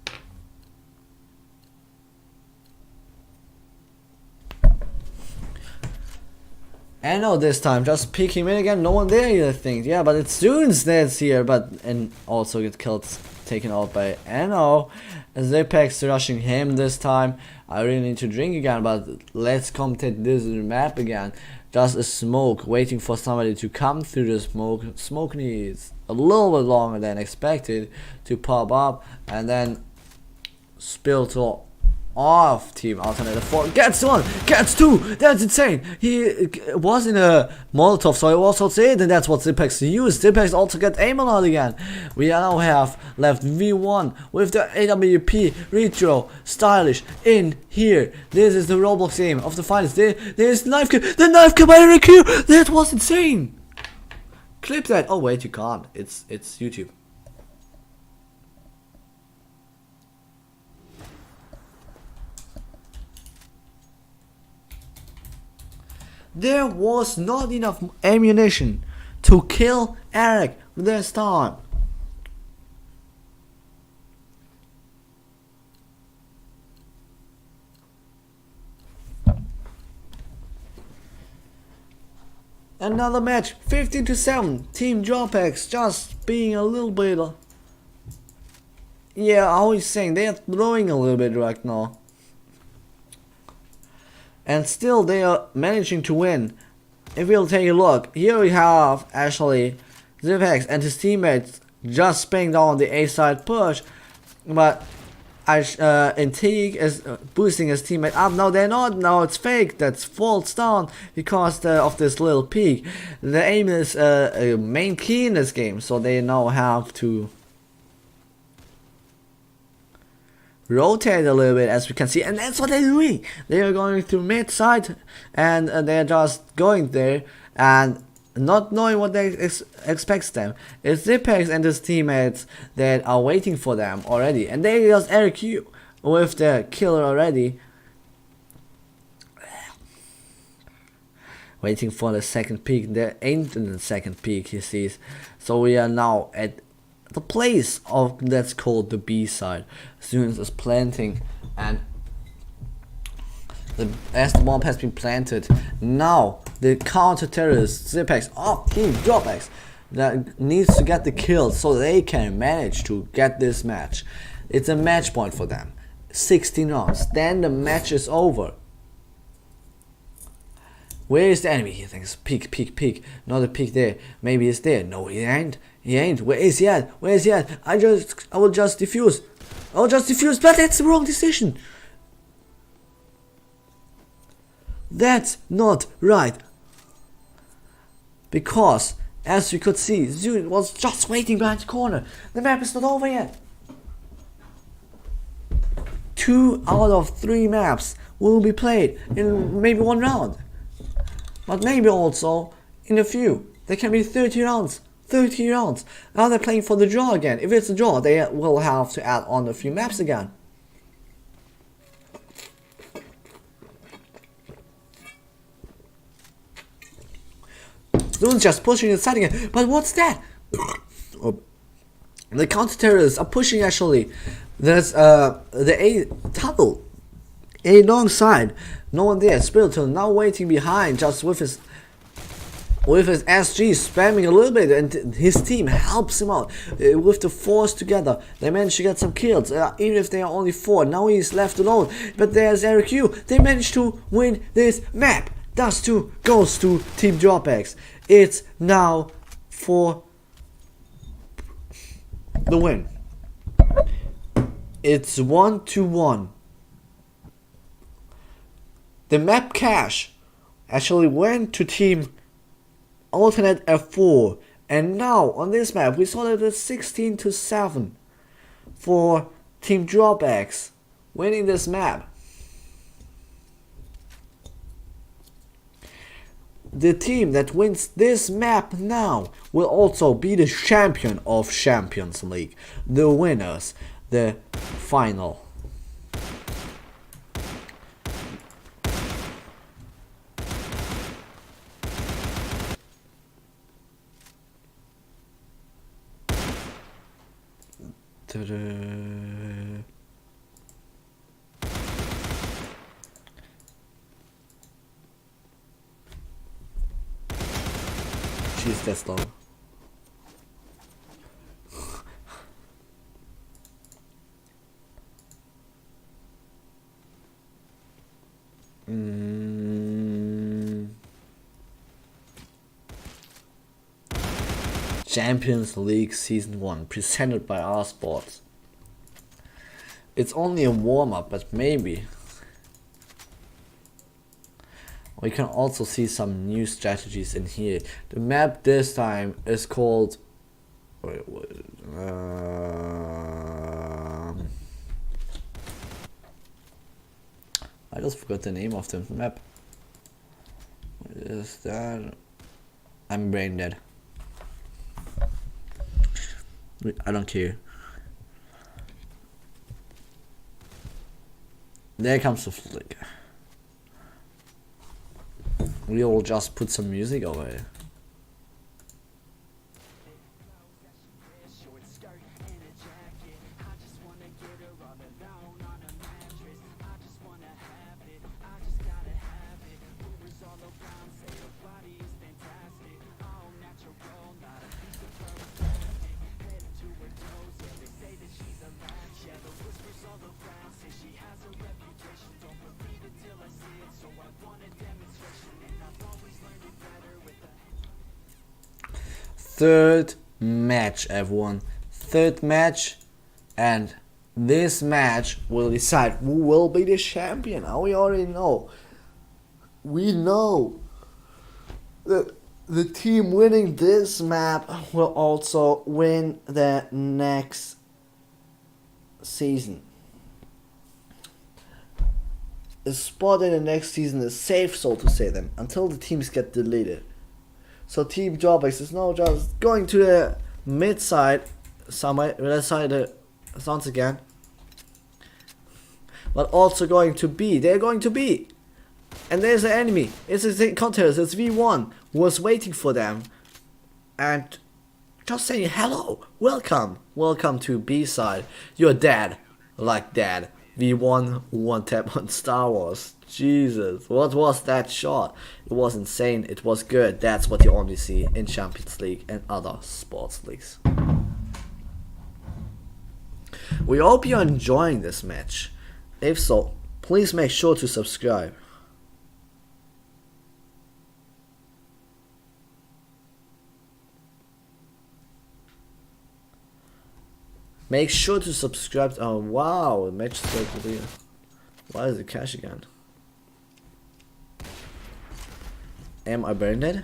I know this time, just peek him in again, no one there I think. Yeah, but it's Students that's here, but and also get killed, taken out by Eno. As Apex rushing him this time. I really need to drink again, but let's commentate this map again. Just a smoke, waiting for somebody to come through the smoke. Smoke needs a little bit longer than expected to pop up, and then spill to off Team Alternator 4. Gets 1, gets 2, that's insane. He was in a Molotov, so he was also it, and that's what DropX used. DropX also get aim a lot again. We now have left V1 with the AWP retro stylish in here. This is the Roblox game of the finals. There's knife kill, the knife kill by Eric Q. That was insane. Clip that. Oh wait, you can't. It's YouTube. There was not enough ammunition to kill Eric this time. Another match, 15-7. Team DropX just being a little bit Yeah, I was saying they are throwing a little bit right now. And still they are managing to win. If we'll take a look, here we have actually DropX and his teammates just spamming down the A side push, but Intrigue is boosting his teammate up. No, they're not. No, it's fake. That's falls down because of this little peak. The aim is a main key in this game, so they now have to rotate a little bit, as we can see, and that's what they're doing. They are going through mid side, and they're just going there and not knowing what they expects them. It's DropX and his teammates that are waiting for them already, and they just RQ with the killer already, waiting for the second peak. There ain't the second peak, he sees. So we are now at the place of that's called the B side. Students is planting, and as the bomb has been planted, now the counter-terrorist DropX of Team DropX that needs to get the kills so they can manage to get this match. It's a match point for them. 16 rounds, then the match is over. Where is the enemy? He thinks peek, peek, peek. Not a peek there. Maybe he's there. No, he ain't. He ain't. Where is he at? Where is he at? I will just defuse. I will just defuse, but that's the wrong decision. That's not right. Because, as we could see, Zune was just waiting behind the corner. The map is not over yet. 2 out of 3 maps will be played in maybe 1 round. But maybe also in a few. There can be 30 rounds. 30 rounds. Now they're playing for the draw again. If it's a draw, they will have to add on a few maps again. Dune's just pushing inside again. But what's that? The counter-terrorists are pushing actually. There's the A tunnel. A long side. No one there. Spiritual now waiting behind, just with his SG spamming a little bit, and his team helps him out with the force together. They managed to get some kills, even if they are only 4. Now he's left alone, but there's RQ. They managed to win this map. Dust 2 goes to Team DropX. It's now for the win. It's 1-1. The map cache actually went to Team Alternate F4, and now on this map we saw that it's 16-7 for Team DropX winning this map. The team that wins this map now will also be the champion of Champions League, the winners, the final. Jeez, that's slow. Champions League Season 1, presented by R Sports. It's only a warm-up, but maybe we can also see some new strategies in here. The map this time is called I just forgot the name of the map. What is that? I'm brain dead. I don't care. There comes the flick. We'll just put some music over it. third match, everyone. Third match, and this match will decide who will be the champion. Now we already know. We know that the team winning this map will also win the next season. The spot in the next season is safe, so to say, then, until the teams get deleted. So Team DropX is now just going to the mid side, somewhere, let's say the sounds again, but also going to B. They're going to B, and there's an enemy. It's a contest. It's V1 who was waiting for them, and just saying hello, welcome to B side. You're dead, like dead. V1 one tap on Star Wars. Jesus, what was that shot? It was insane. It was good. That's what you only see in Champions League and other sports leagues. We hope you're enjoying this match. If so, please make sure to subscribe. Make sure to subscribe. Oh wow, the match is going to be. Why is it cash again? Am I burned it?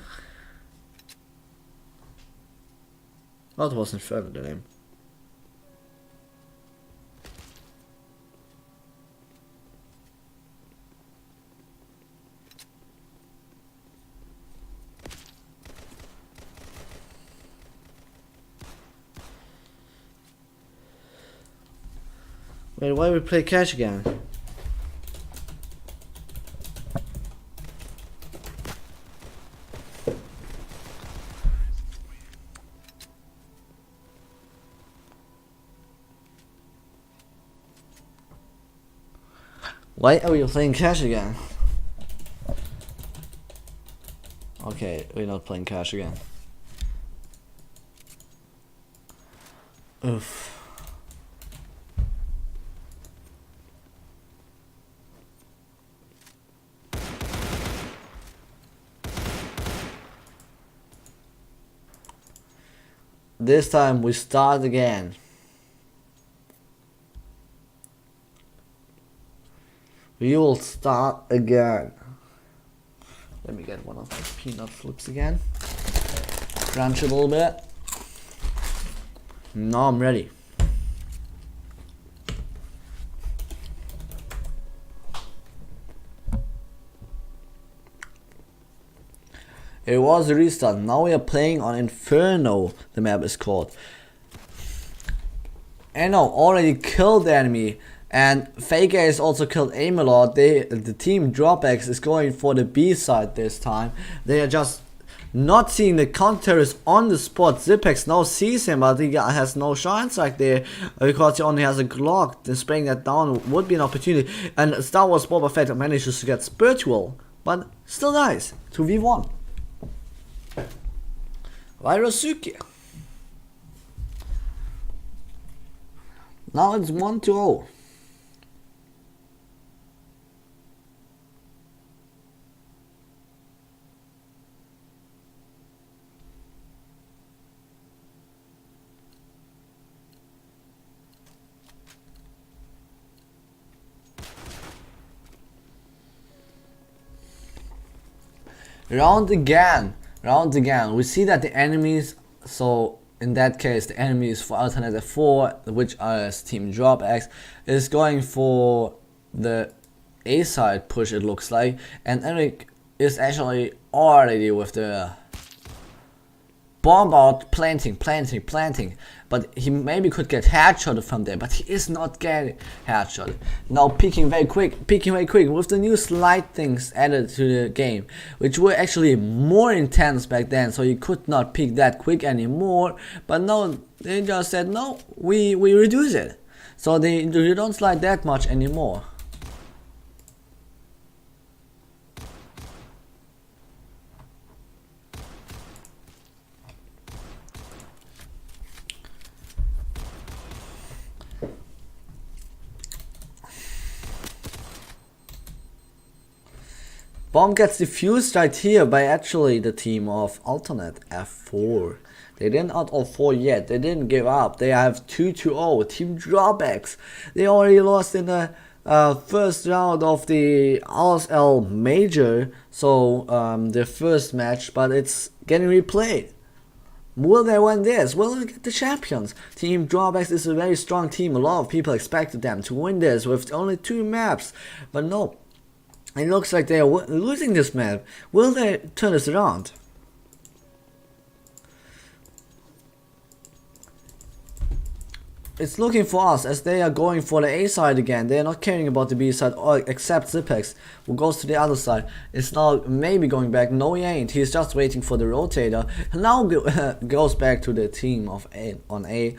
Oh, it wasn't further the name. Wait, why we play cash again? Why are we playing cash again? Okay, we're not playing cash again. Oof. This time we start again. We will start again. Let me get one of those peanut flips again. Crunch a little bit. Now I'm ready. It was a restart. Now we are playing on Inferno, the map is called. Eno already killed the enemy, and Faker has also killed Amelot. The team DropX is going for the B side this time. They are just not seeing the counter-terrorist on the spot. Zerkez now sees him, but he has no chance right there because he only has a Glock. Then spraying that down would be an opportunity. And Star Wars Boba Fett manages to get spiritual, but still nice. 2v1. Virosuke. Now it's 1-0. Round again. We see that the enemies, so in that case the enemies for alternative 4, which is Team DropX, is going for the A side push, it looks like, and Eric is actually already with the bomb out, planting, but he maybe could get headshotted from there, but he is not getting headshotted. Now peeking very quick with the new slide things added to the game, which were actually more intense back then, so you could not peek that quick anymore. But now they just said no, we reduce it, so they don't slide that much anymore. Bomb gets defused right here by actually the team of alternate F4. They didn't out of 4 yet. They didn't give up. They have 2-0. Team DropX. They already lost in the first round of the RSL Major. So their first match, but it's getting replayed. Will they win this? Will they get the champions? Team DropX is a very strong team. A lot of people expected them to win this with only 2 maps. But no. It looks like they are losing this map. Will they turn this around? It's looking for us as they are going for the A side again. They are not caring about the B side, or except ZerkEz, who goes to the other side. It's now maybe going back. No, he ain't. He's just waiting for the rotator. Now goes back to the team of A on A.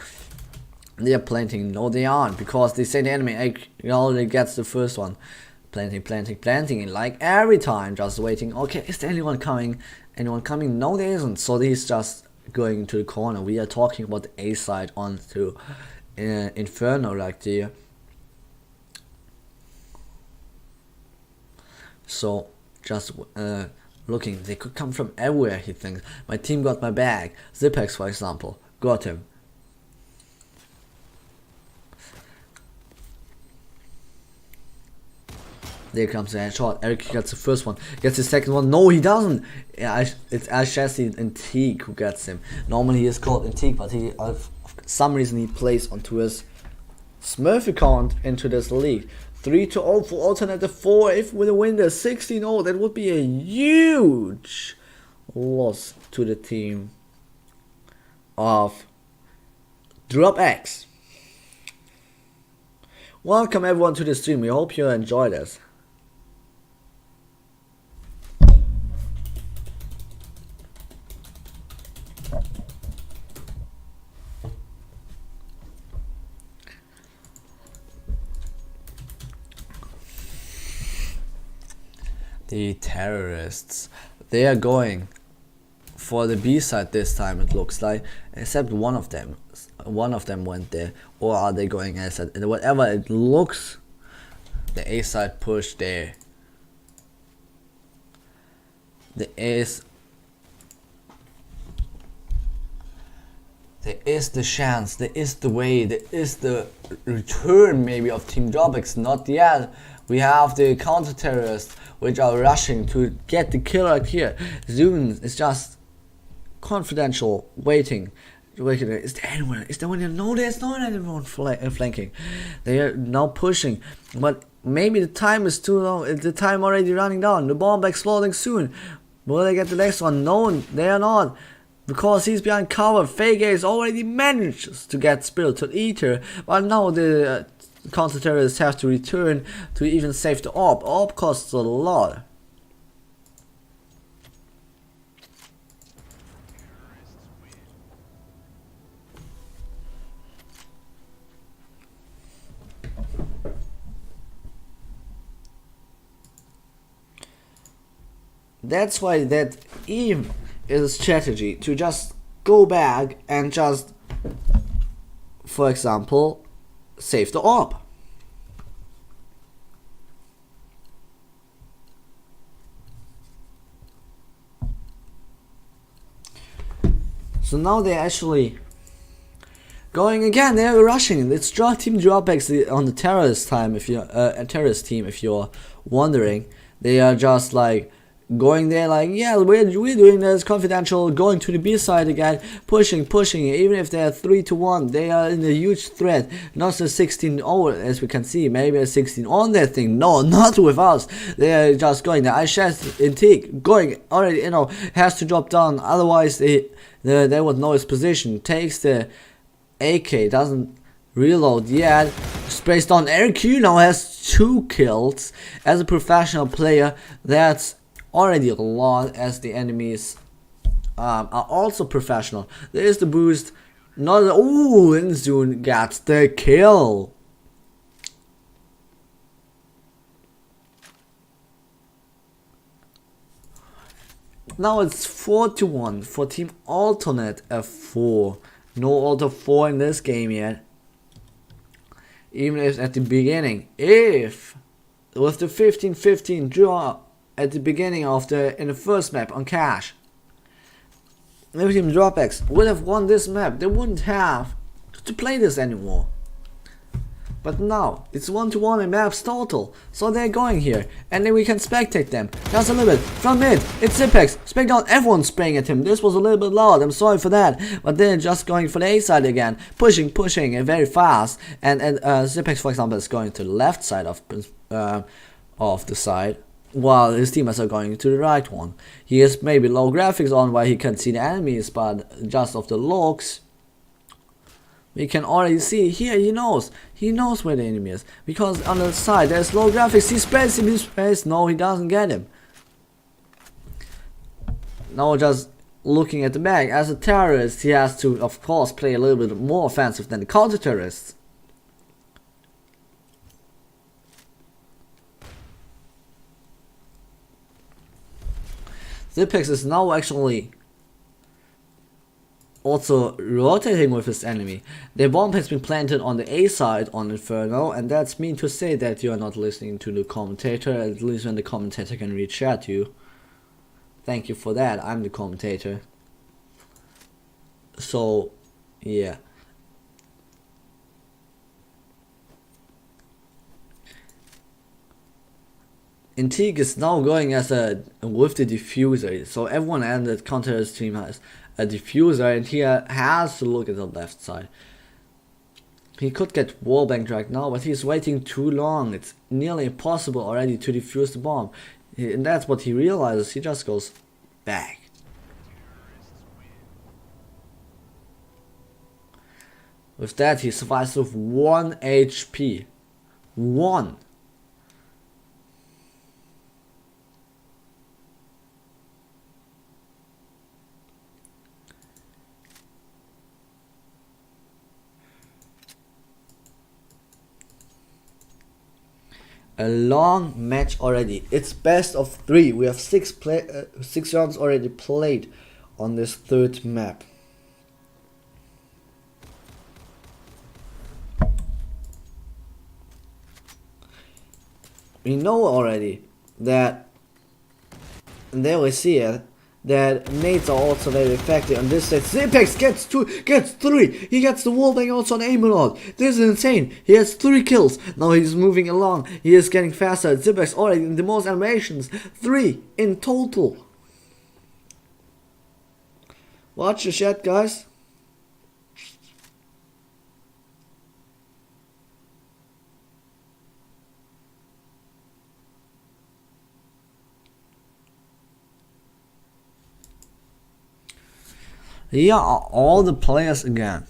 They are planting. No, they aren't, because they say the enemy already gets the first one. Planting, and like every time, just waiting. Okay, is there anyone coming? Anyone coming? No, there isn't. So he's just going to the corner. We are talking about the A side on to Inferno right there. So just looking, they could come from everywhere. He thinks my team got my bag. ZerkEz, for example, got him. There comes the headshot. Eric gets the first one. Gets the second one. No, he doesn't. Yeah, it's Ashesi and Teak who gets him. Normally he is called Teak, but he, for some reason, he plays onto his Smurf account into this league. 3-0 for alternative 4. If we win the 16-0, that would be a huge loss to the team of DropX. Welcome everyone to the stream. We hope you enjoyed this. The terrorists, they are going for the B side this time, it looks like, except one of them went there. Or are they going A side? Whatever it looks, the A side push there. There is the chance, there is the way, there is the return maybe of Team DropX. Not yet. We have the counter-terrorists which are rushing to get the kill right here. Zoom is just confidential, waiting. Is there anyone? Is there anyone? No, there's not anyone flanking. They are now pushing, but maybe the time is too long. The time already running down. The bomb exploding soon. Will they get the next one? No, they are not. Because he's behind cover. Fake already manages to get spilled to Eater, but now the counter-terrorists have to return to even save the orb. Orb costs a lot. That's why that even is a strategy to just go back and just, for example, save the orb. So now they're actually going again. They're rushing. It's Team DropX on the terrorist time. If you're a terrorist team, if you're wondering, they are just like going there like, yeah, we're doing this confidential, going to the B side again, pushing, even if they're 3-1, they are in a huge threat. Not a 16-0 as we can see, maybe a 16 on that thing. No, not with us. They are just going there. Ishaz in Teak going already, has to drop down, otherwise they would know his position. Takes the AK, doesn't reload yet, sprays down. RQ now has 2 kills. As a professional player, that's already a lot, as the enemies are also professional. There is the boost. Not Inzun gets the kill. Now it's 4-1 for Team Alternate F4. No Alter 4 in this game yet. Even if at the beginning, if with the 15-15 draw at the beginning of in the first map on Cash, maybe Team DropX would have won this map, they wouldn't have to play this anymore. But now, it's 1-1 in maps total, so they're going here, and then we can spectate them. Just a little bit, from mid, it's Zerkez, spec down, everyone's spraying at him. This was a little bit loud, I'm sorry for that, but they're just going for the A side again, pushing, and very fast, and Zerkez, for example, is going to the left side of the side, while his teammates are going to the right one. He has maybe low graphics on while he can see the enemies, but just of the looks, we can already see here he knows where the enemy is, because on the side there's low graphics. He sprays him, no, he doesn't get him. Now just looking at the back, as a terrorist he has to of course play a little bit more offensive than the counter terrorists. Zerkez is now actually also rotating with his enemy. The bomb has been planted on the A side on Inferno, and that's mean to say that you are not listening to the commentator, at least when the commentator can reach out to you. Thank you for that, I'm the commentator. So, yeah. Intrigue is now going as with the diffuser, so everyone in the counter team has a diffuser, and he has to look at the left side. He could get wallbanged right now, but he's waiting too long. It's nearly impossible already to defuse the bomb, and that's what he realizes. He just goes back. With that, he survives with 1 HP. 1. A long match already. It's best of 3. We have 6 rounds already played on this third map. We know already that, and there we see it, that nades are also very effective on this side. Zerkez gets 3. He gets the wallbang also on Aimlord. This is insane. He has 3 kills. Now he's moving along. He is getting faster. Zerkez already in the most animations. 3 in total. Watch the chat, guys. Here are all the players again.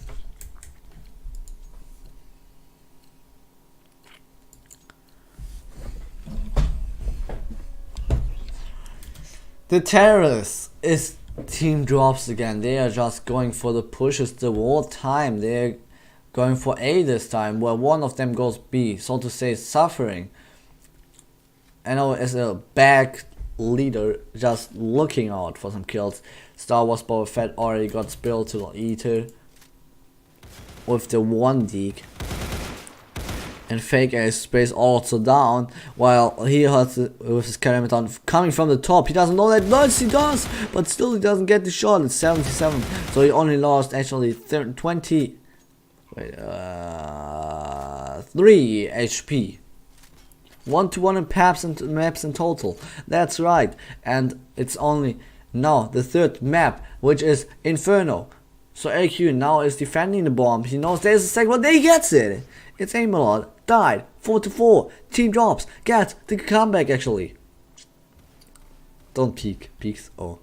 The terrorists is Team Drops again. They are just going for the pushes the whole time. They're going for A this time, where one of them goes B, so to say, suffering. I know as a back leader just looking out for some kills. Star Wars Boba Fett already got spilled to the Eater with the 1 deke. And Fake Ace sprays also down, while he has with his Karamaton coming from the top. He doesn't know that. Nice, he does, but still he doesn't get the shot. It's 77, so he only lost actually 3 HP. 1-1 in maps in total. That's right, and it's only now the third map, which is Inferno. So AQ now is defending the bomb. He knows there's a second one. There he gets it. It's Aimlord. Died. 4-4. Team Drops. Gets the comeback actually. Don't peek. Peeks. Oh.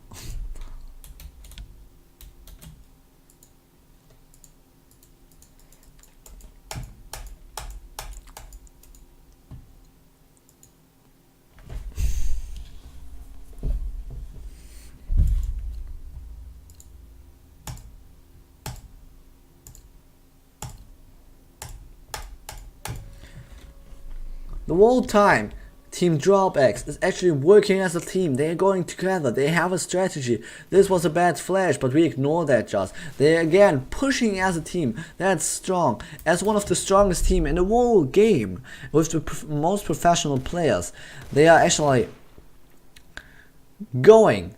The whole time, Team DropX is actually working as a team. They are going together. They have a strategy. This was a bad flash, but we ignore that just. They are again pushing as a team. That's strong. As one of the strongest team in the whole game, with the most professional players, they are actually going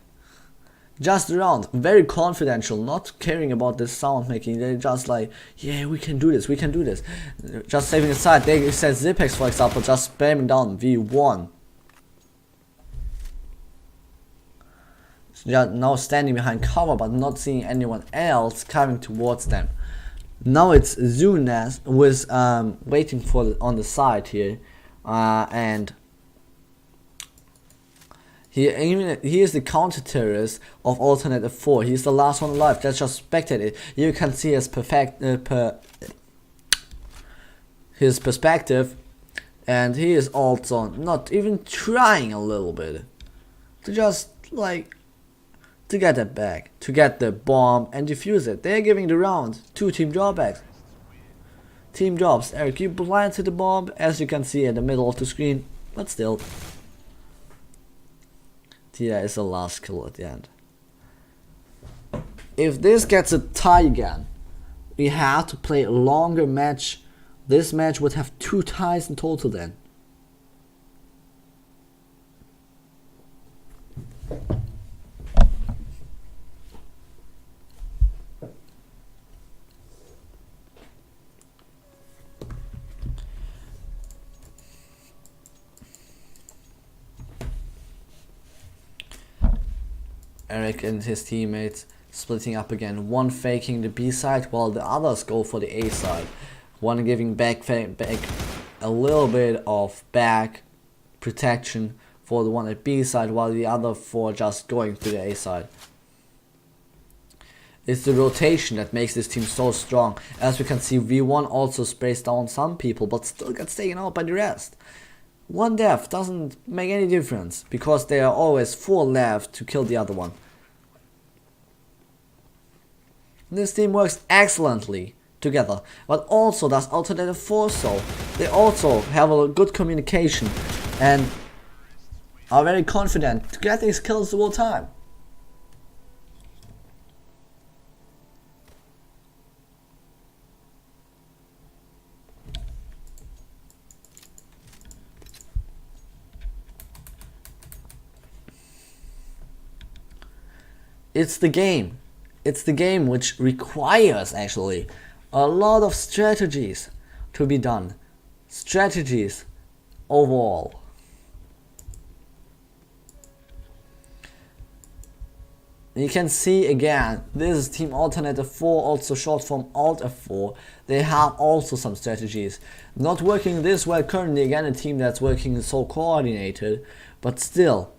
just around, very confidential, not caring about the sound making. They're just like, yeah, we can do this, we can do this. Just saving aside, they said GRANDFINALS, for example, just spamming down V1. Just now standing behind cover, but not seeing anyone else coming towards them. Now it's Zunas with waiting for on the side here, and he is the counter terrorist of alternative 4. He's the last one alive. Let's just spectate it. You can see his his perspective, and he is also not even trying a little bit to just like to get it back, to get the bomb and defuse it. They're giving the round to Team DropX. Team Drops. Eric, you planted the bomb, as you can see in the middle of the screen, but still. Tia is the last kill at the end. If this gets a tie again, we have to play a longer match. This match would have 2 ties in total then. Eric and his teammates splitting up again, one faking the B side while the others go for the A side. One giving back a little bit of back protection for the one at B side, while the other 4 just going to the A side. It's the rotation that makes this team so strong. As we can see, V1 also sprays down some people, but still gets taken out by the rest. One death doesn't make any difference, because there are always 4 left to kill the other one. This team works excellently together, but also does alternative 4 so. They also have a good communication and are very confident to get these kills the whole time. It's the game. It's the game which requires actually a lot of strategies to be done. Strategies overall. You can see again, this is Team Alternative 4, also short from Alt F4. They have also some strategies. Not working this well currently, again a team that's working so coordinated, but still,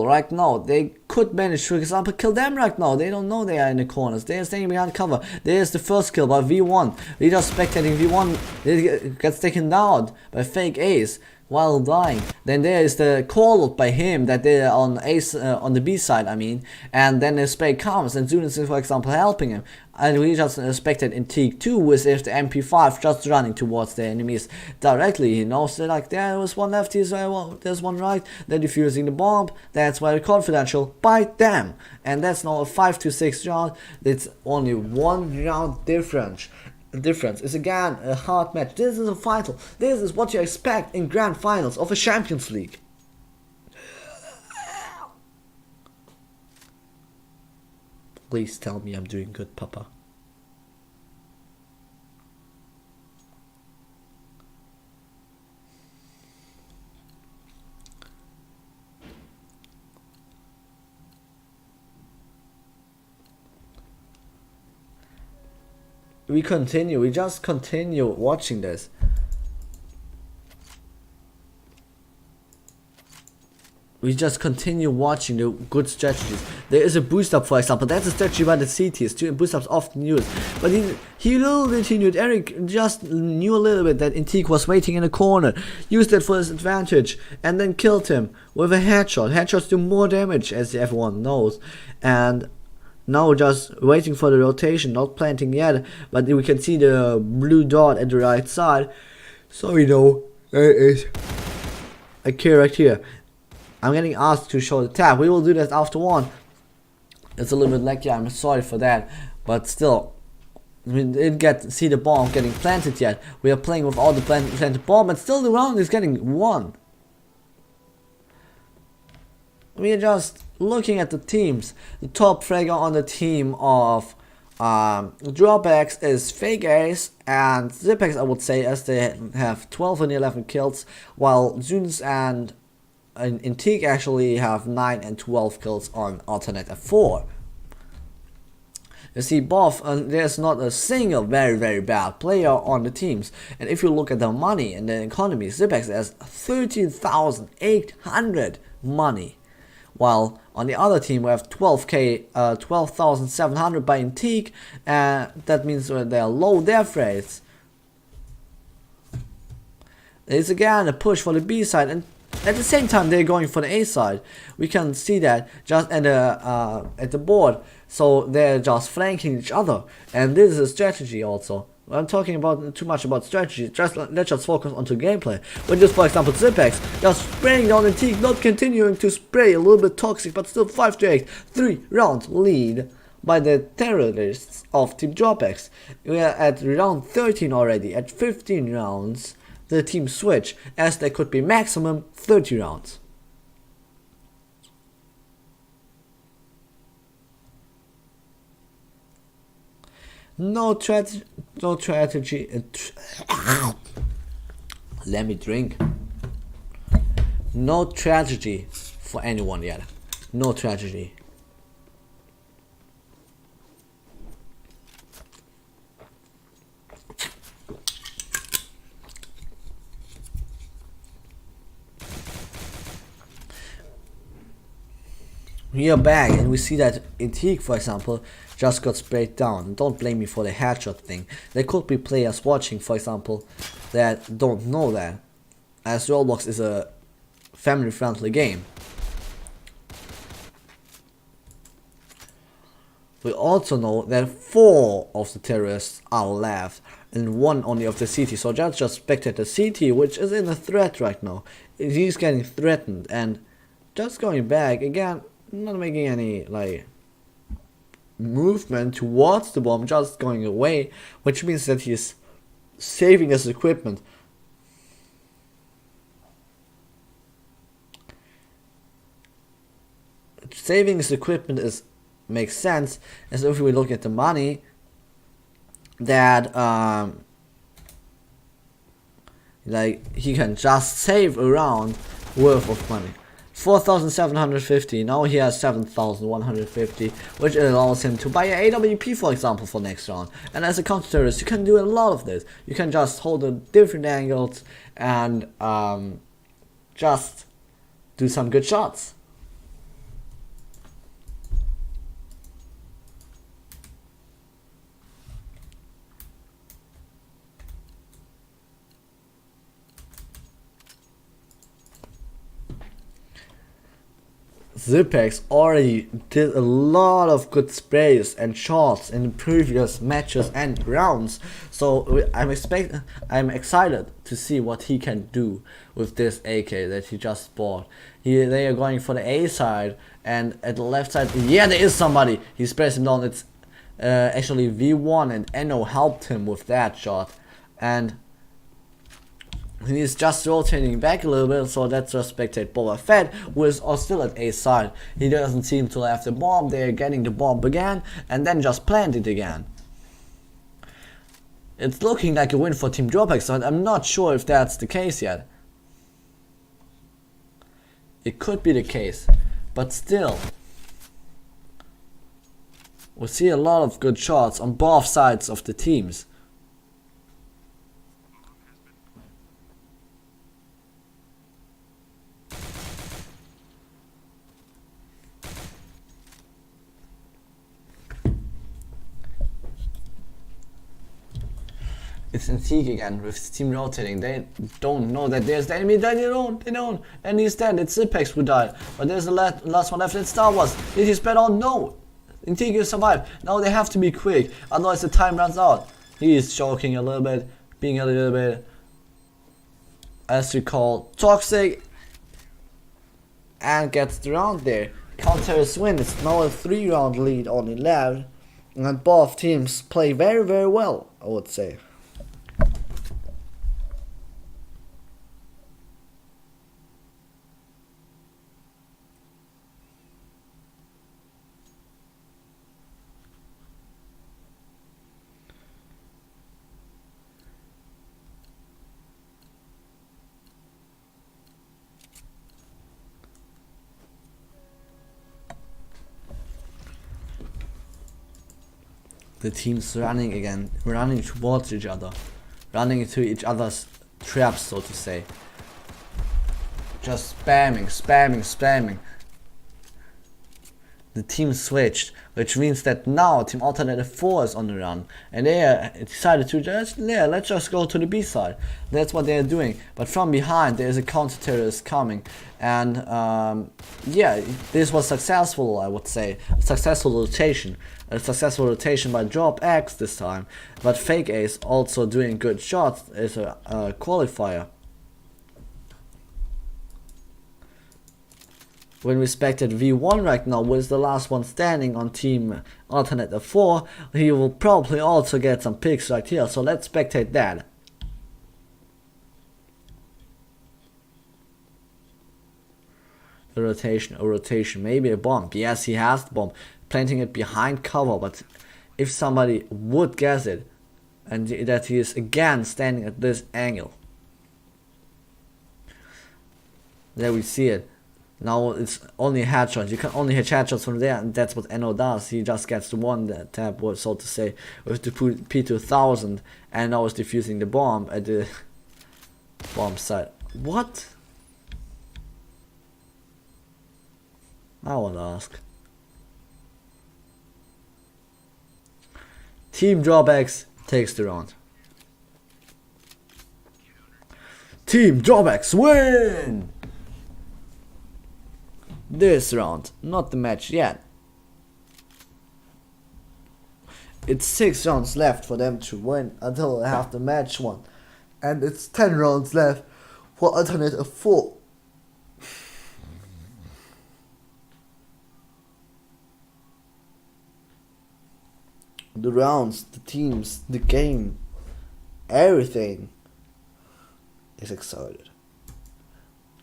right now, they could manage to, for example, kill them right now. They don't know they are in the corners. They are staying behind cover. There's the first kill by V1. We just spectating V1 gets taken down by fake ace while dying. Then there is the call out by him that they are on ace on the B side, I mean. And then the spray comes and Zunas is, for example, helping him. And we just spectate in Teak 2 with if the MP5 just running towards the enemies directly. He knows that like there was one left, there's one right, they're defusing the bomb. That's very confidential by them. And that's now a 5-6 round. It's only 1 round difference. Is again a hard match. This is a final. This is what you expect in grand finals of a Champions League. Please tell me I'm doing good, Papa. We just continue watching this. We just continue watching the good strategies. There is a boost up, for example. That's a strategy by the CTs. Boost ups often used. But he little bit he knew. Eric just knew a little bit that Intik was waiting in a corner. Used it for his advantage. And then killed him with a headshot. Headshots do more damage, as everyone knows. And now just waiting for the rotation, not planting yet, but we can see the blue dot at the right side, so we know there is a kill right here. I'm getting asked to show the tab. We will do that after 1. It's a little bit laggy, I'm sorry for that, but still, we didn't see the bomb getting planted yet. We are playing without the planted bomb, and still the round is getting won. We are just looking at the teams, the top fragger on the team of DropX is Fake Ace and Zerkez, I would say, as they have 12 and 11 kills, while Zunes and Intique actually have 9 and 12 kills on alternate F4. You see, both, there's not a single very bad player on the teams. And if you look at the money and the economy, Zerkez has 13,800 money, while on the other team we have 12,700 by Intique, and that means they are low death rates. It's again a push for the B side, and at the same time they're going for the A side. We can see that just at the board. So they're just flanking each other, and this is a strategy also. I'm talking about too much about strategy. Let's just focus onto gameplay. When just, for example, Zerkez just spraying down the team, not continuing to spray, a little bit toxic, but still 5-8, 3-round lead by the terrorists of Team DropX. We are at round 13 already. At 15 rounds, the team switch, as there could be maximum 30 rounds. No strategy. Let me drink. No tragedy for anyone yet. No tragedy. We are back and we see that Intique, for example, just got sprayed down. Don't blame me for the headshot thing. There could be players watching, for example, that don't know that, as Roblox is a family-friendly game. We also know that 4 of the terrorists are left and 1 only of the city. So just spectate the city, which is in a threat right now. He's getting threatened, and just going back again, not making any like movement towards the bomb, just going away, which means that he's saving his equipment. Saving his equipment makes sense, as if we look at the money that like he can just save a round worth of money. 4,750, now he has 7,150, which allows him to buy an AWP, for example, for next round. And as a counter-terrorist, you can do a lot of this. You can just hold at different angles and just do some good shots. Zerkez already did a lot of good sprays and shots in the previous matches and rounds, so I'm excited to see what he can do with this AK that he just bought. They are going for the A side, and at the left side, yeah, there is somebody. He sprays him down. It's actually V1, and Enno helped him with that shot, and he's just rotating back a little bit, so let's just spectate Boba Fett, who is still at A side. He doesn't seem to have the bomb. They're getting the bomb again, and then just plant it again. It's looking like a win for Team DropX, but I'm not sure if that's the case yet. It could be the case, but still. We see a lot of good shots on both sides of the teams. It's Intique again with his team rotating. They don't know that there's the enemy. They don't. And he's dead. It's Zerkez who died. But there's the last one left. It's Star Wars. Did he spread on? No. Intique will survive. Now they have to be quick, otherwise the time runs out. He is choking a little bit, being a little bit, as we call, toxic, and gets the round there. Counter-terrorist win. It's now a 3-round lead only left, and both teams play very well, I would say. The teams running again, running towards each other, running into each other's traps, so to say. Just spamming. The team switched, which means that now Team Alternative 4 is on the run, and they decided to just, let's just go to the B side. That's what they're doing. But from behind there is a counter-terrorist coming, and yeah, this was successful, I would say. A successful rotation by DropX this time, but Fake Ace also doing good shots as a qualifier. When we spectate V1 right now, who is the last one standing on Team Alternative 4, he will probably also get some picks right here, so let's spectate that. A rotation, maybe a bomb. Yes, he has the bomb, planting it behind cover, but if somebody would guess it, and that he is again standing at this angle. There we see it. Now it's only headshots. You can only hit headshots from there, and that's what NO does. He just gets the one tap, so to say, with the P2000, and now is defusing the bomb at the bomb site. What? I want to ask. Team DropX takes the round. Team DropX win! This round, not the match yet. It's 6 rounds left for them to win until they have the match won. And it's 10 rounds left for Alternative 4. The rounds, the teams, the game, everything is excited.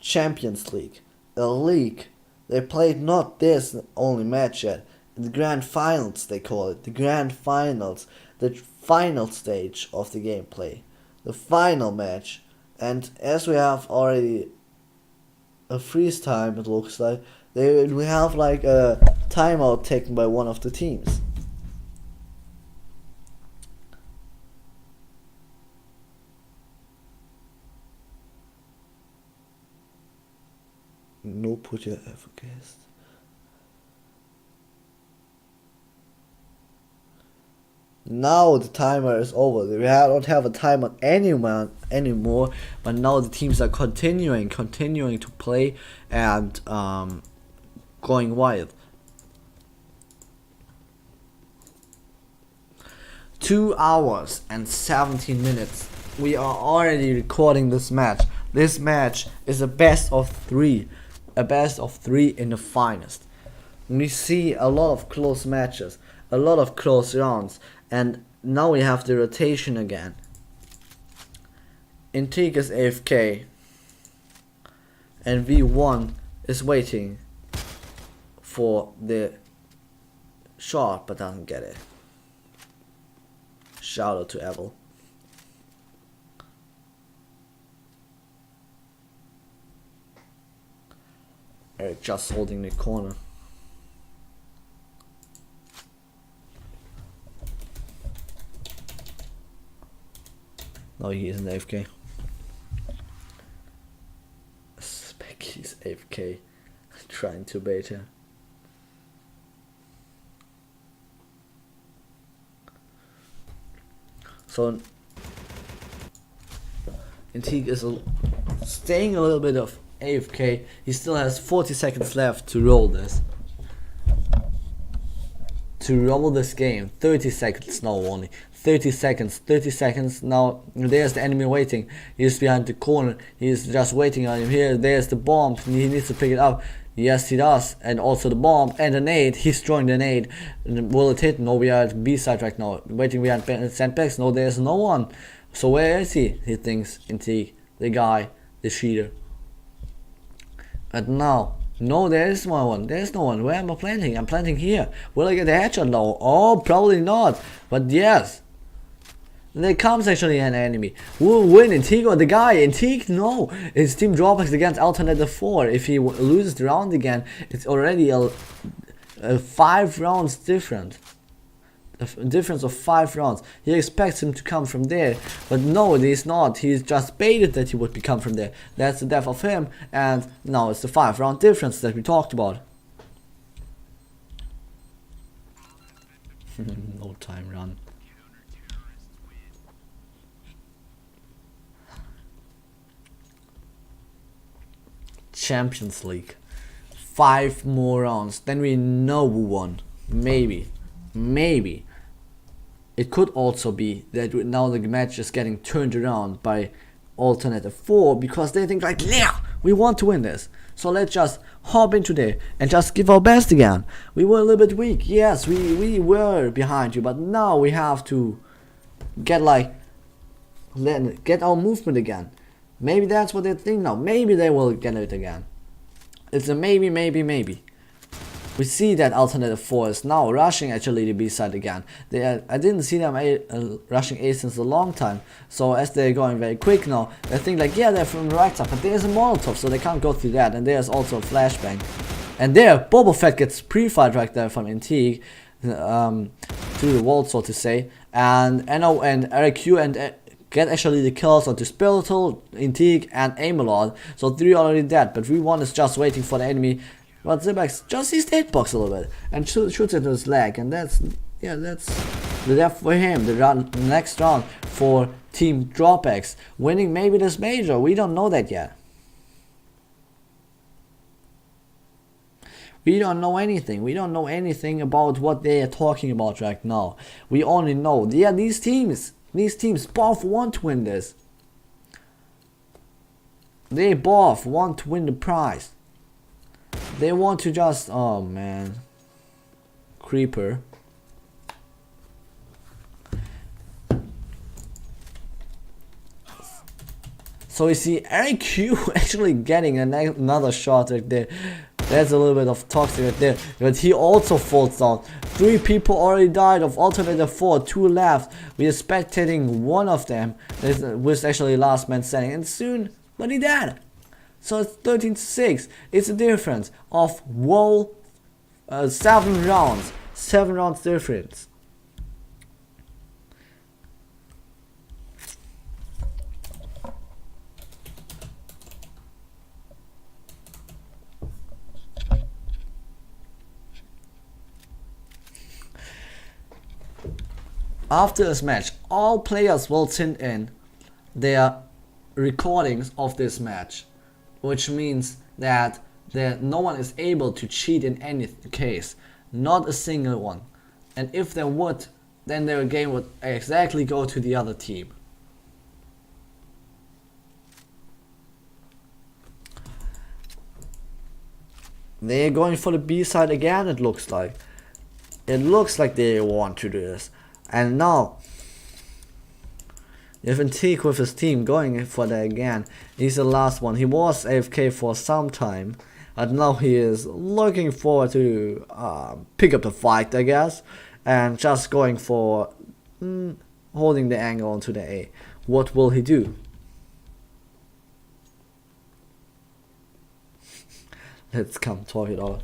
Champions League, a league. They played not this only match yet. The Grand Finals, they call it. The Grand Finals. The final stage of the gameplay. The final match. And as we have already a freeze time, it looks like, we have like a timeout taken by one of the teams. No put your ever guessed. Now the timer is over. We don't have a timer anymore, but now the teams are continuing to play and going wild. 2 hours and 17 minutes. We are already recording this match. This match is a best of 3. A best of 3 in the finest. We see a lot of close matches, a lot of close rounds, and now we have the rotation again. Intrigue is AFK, and V1 is waiting for the shot but doesn't get it. Shout out to Abel. Eric just holding the corner. No, he isn't AFK. I suspect he's AFK. Trying to bait him. So Intrigue is staying a little bit of AFK. He still has 40 seconds left to roll this. To roll this game. 30 seconds now only. 30 seconds. Now there's the enemy waiting. He's behind the corner. He's just waiting on him here. There's the bomb. He needs to pick it up. Yes, he does. And also the bomb and the nade. He's throwing the nade. Will it hit? No, we are at B side right now. Waiting behind sandbags. No, there's no one. So where is he? He thinks Intrigue. The guy. The cheater. But now, no, there is no one. There's no one. Where am I planting? I'm planting here. Will I get a headshot now? Oh, probably not. But yes. There comes actually an enemy. Who will win? Intrigue or the guy? Intrigue? No. It's Team DropX against Alternative 4. If he loses the round again, it's already a 5 rounds different. a difference of 5 rounds. He expects him to come from there, but no, he's not. He's just baited that he would come from there. That's the death of him, and now it's the 5 round difference that we talked about. No time run. Champions League. 5 more rounds, then we know who won. Maybe. It could also be that now the match is getting turned around by alternative 4 because they think like, yeah, we want to win this. So let's just hop into there and just give our best again. We were a little bit weak. Yes, we were behind you, but now we have to get our movement again. Maybe that's what they think now. Maybe they will get it again. It's a maybe. We see that alternative 4 is now rushing actually the B side again. I didn't see them rushing A since a long time. So as they're going very quick now, they think like, yeah, they're from the right side, but there's a Molotov, so they can't go through that. And there's also a flashbang. And there, Boba Fett gets pre-fired right there from Intrigue through the wall, so to say. And Enno and Eric Q and get actually the kills onto Spiritual, Intrigue, and Aim-a-Lot. So 3 already dead, but V1 is just waiting for the enemy. But GRANDFINALS just sees the hitbox a little bit and shoots into his leg, and that's the death for him. The next round for Team DropX, winning maybe this major. We don't know that yet. We don't know anything. We don't know anything about what they are talking about right now. We only know, yeah, these teams both want to win this. They both want to win the prize. They want to just, oh man, Creeper. So we see Eric Q actually getting another shot right there. That's a little bit of toxic right there, but he also falls down. 3 people already died of alternative 4, 2 left. We are spectating one of them, was actually last man standing, and soon, but he died. So it's 13-6. It's a difference of 7 rounds. 7 rounds difference. After this match, all players will send in their recordings of this match, which means that no one is able to cheat in any case, not a single one. And if they would, then their game would exactly go to the other team. They're going for the B side again, it looks like. It looks like they want to do this. And now, you have Intrigue with his team going for that again. He's the last one. He was AFK for some time, but now he is looking forward to pick up the fight, I guess, and just going for holding the angle onto the A. What will he do? Let's come talk it out.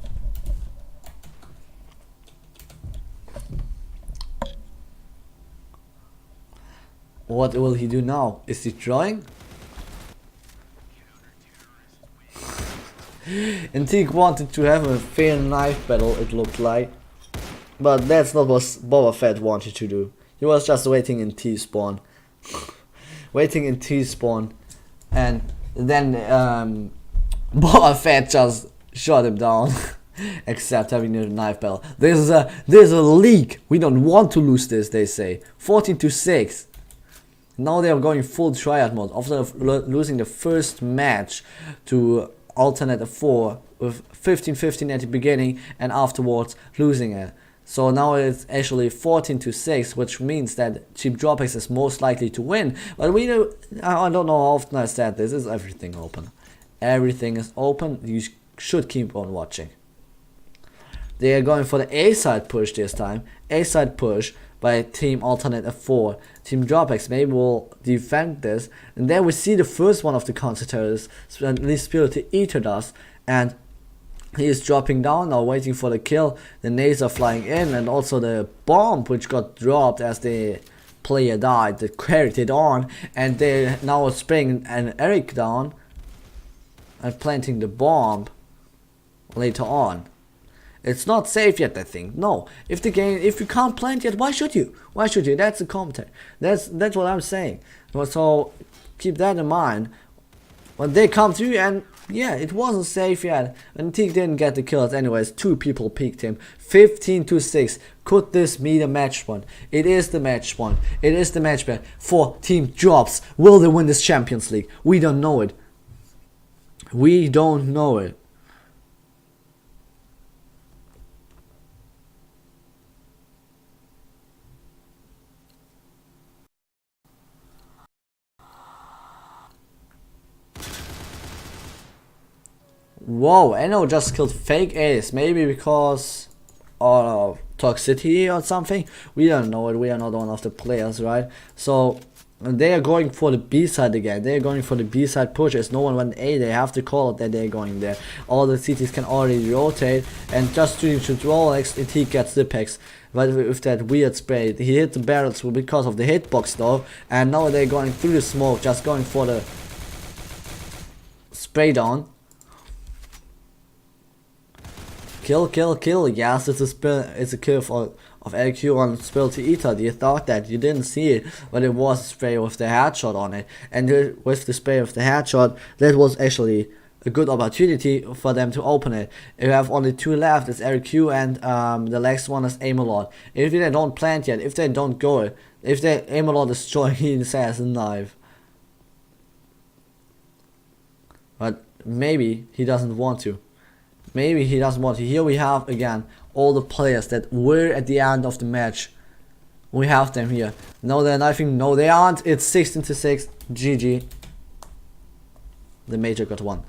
What will he do now? Is he drawing? Intrigue wanted to have a fair knife battle, it looked like. But that's not what Boba Fett wanted to do. He was just waiting in T-spawn. Waiting in T-spawn. And then Boba Fett just shot him down. Except having a knife battle. There's a leak. We don't want to lose this, they say. 14-6. Now they are going full triad mode after losing the first match to alternative 4 with 15-15 at the beginning and afterwards losing it. So now it's actually 14-6, which means that Team DropX is most likely to win. But I don't know how often I said this. Is everything open? Everything is open. You should keep on watching. They are going for the A side push this time. A side push by Team Alternative 4. Team DropX maybe will defend this, and then we see the first one of the counter terrorists, at least Spirit Eater does, and He is dropping down now, waiting for the kill. The nades are flying in, and also the bomb which got dropped as the player died, that carried it on, and they now are spraying an Eric down and planting the bomb later on. It's not safe yet, I think. No, if you can't plant yet, why should you? Why should you? That's the commentary. That's what I'm saying. So keep that in mind when they come through. And yeah, it wasn't safe yet, and Teak didn't get the kills anyways. 2 people peeked him. 15-6. Could this be the match point? It is the match point. It is the match point for Team Drops. Will they win this Champions League? We don't know it. We don't know it. Whoa, Eno just killed fake Ace. Maybe because of toxicity or something. We don't know it. We are not one of the players, right? So they are going for the B side again. They are going for the B side push. As no one went A, they have to call it that they're going there. All the cities can already rotate, and just to DropX, he gets the picks. But with that weird spray, he hit the barrels because of the hitbox though. And now they're going through the smoke, just going for the spray down. Kill, kill, kill. Yes, it's a kill of LQ on Spill to Ether. You thought that, you didn't see it, but it was a spray with the headshot on it. And with the spray of the headshot, that was actually a good opportunity for them to open it. If you have only 2 left, it's LQ, and the next one is Aim-A-Lot. If they don't plant yet, if they don't go, if they Aim-A-Lot destroy his assassin knife. But maybe he doesn't want to. Maybe he doesn't want to. Here we have again all the players that were at the end of the match. We have them here. No, they're knifing. No, they aren't. It's 16-6. GG. The major got 1.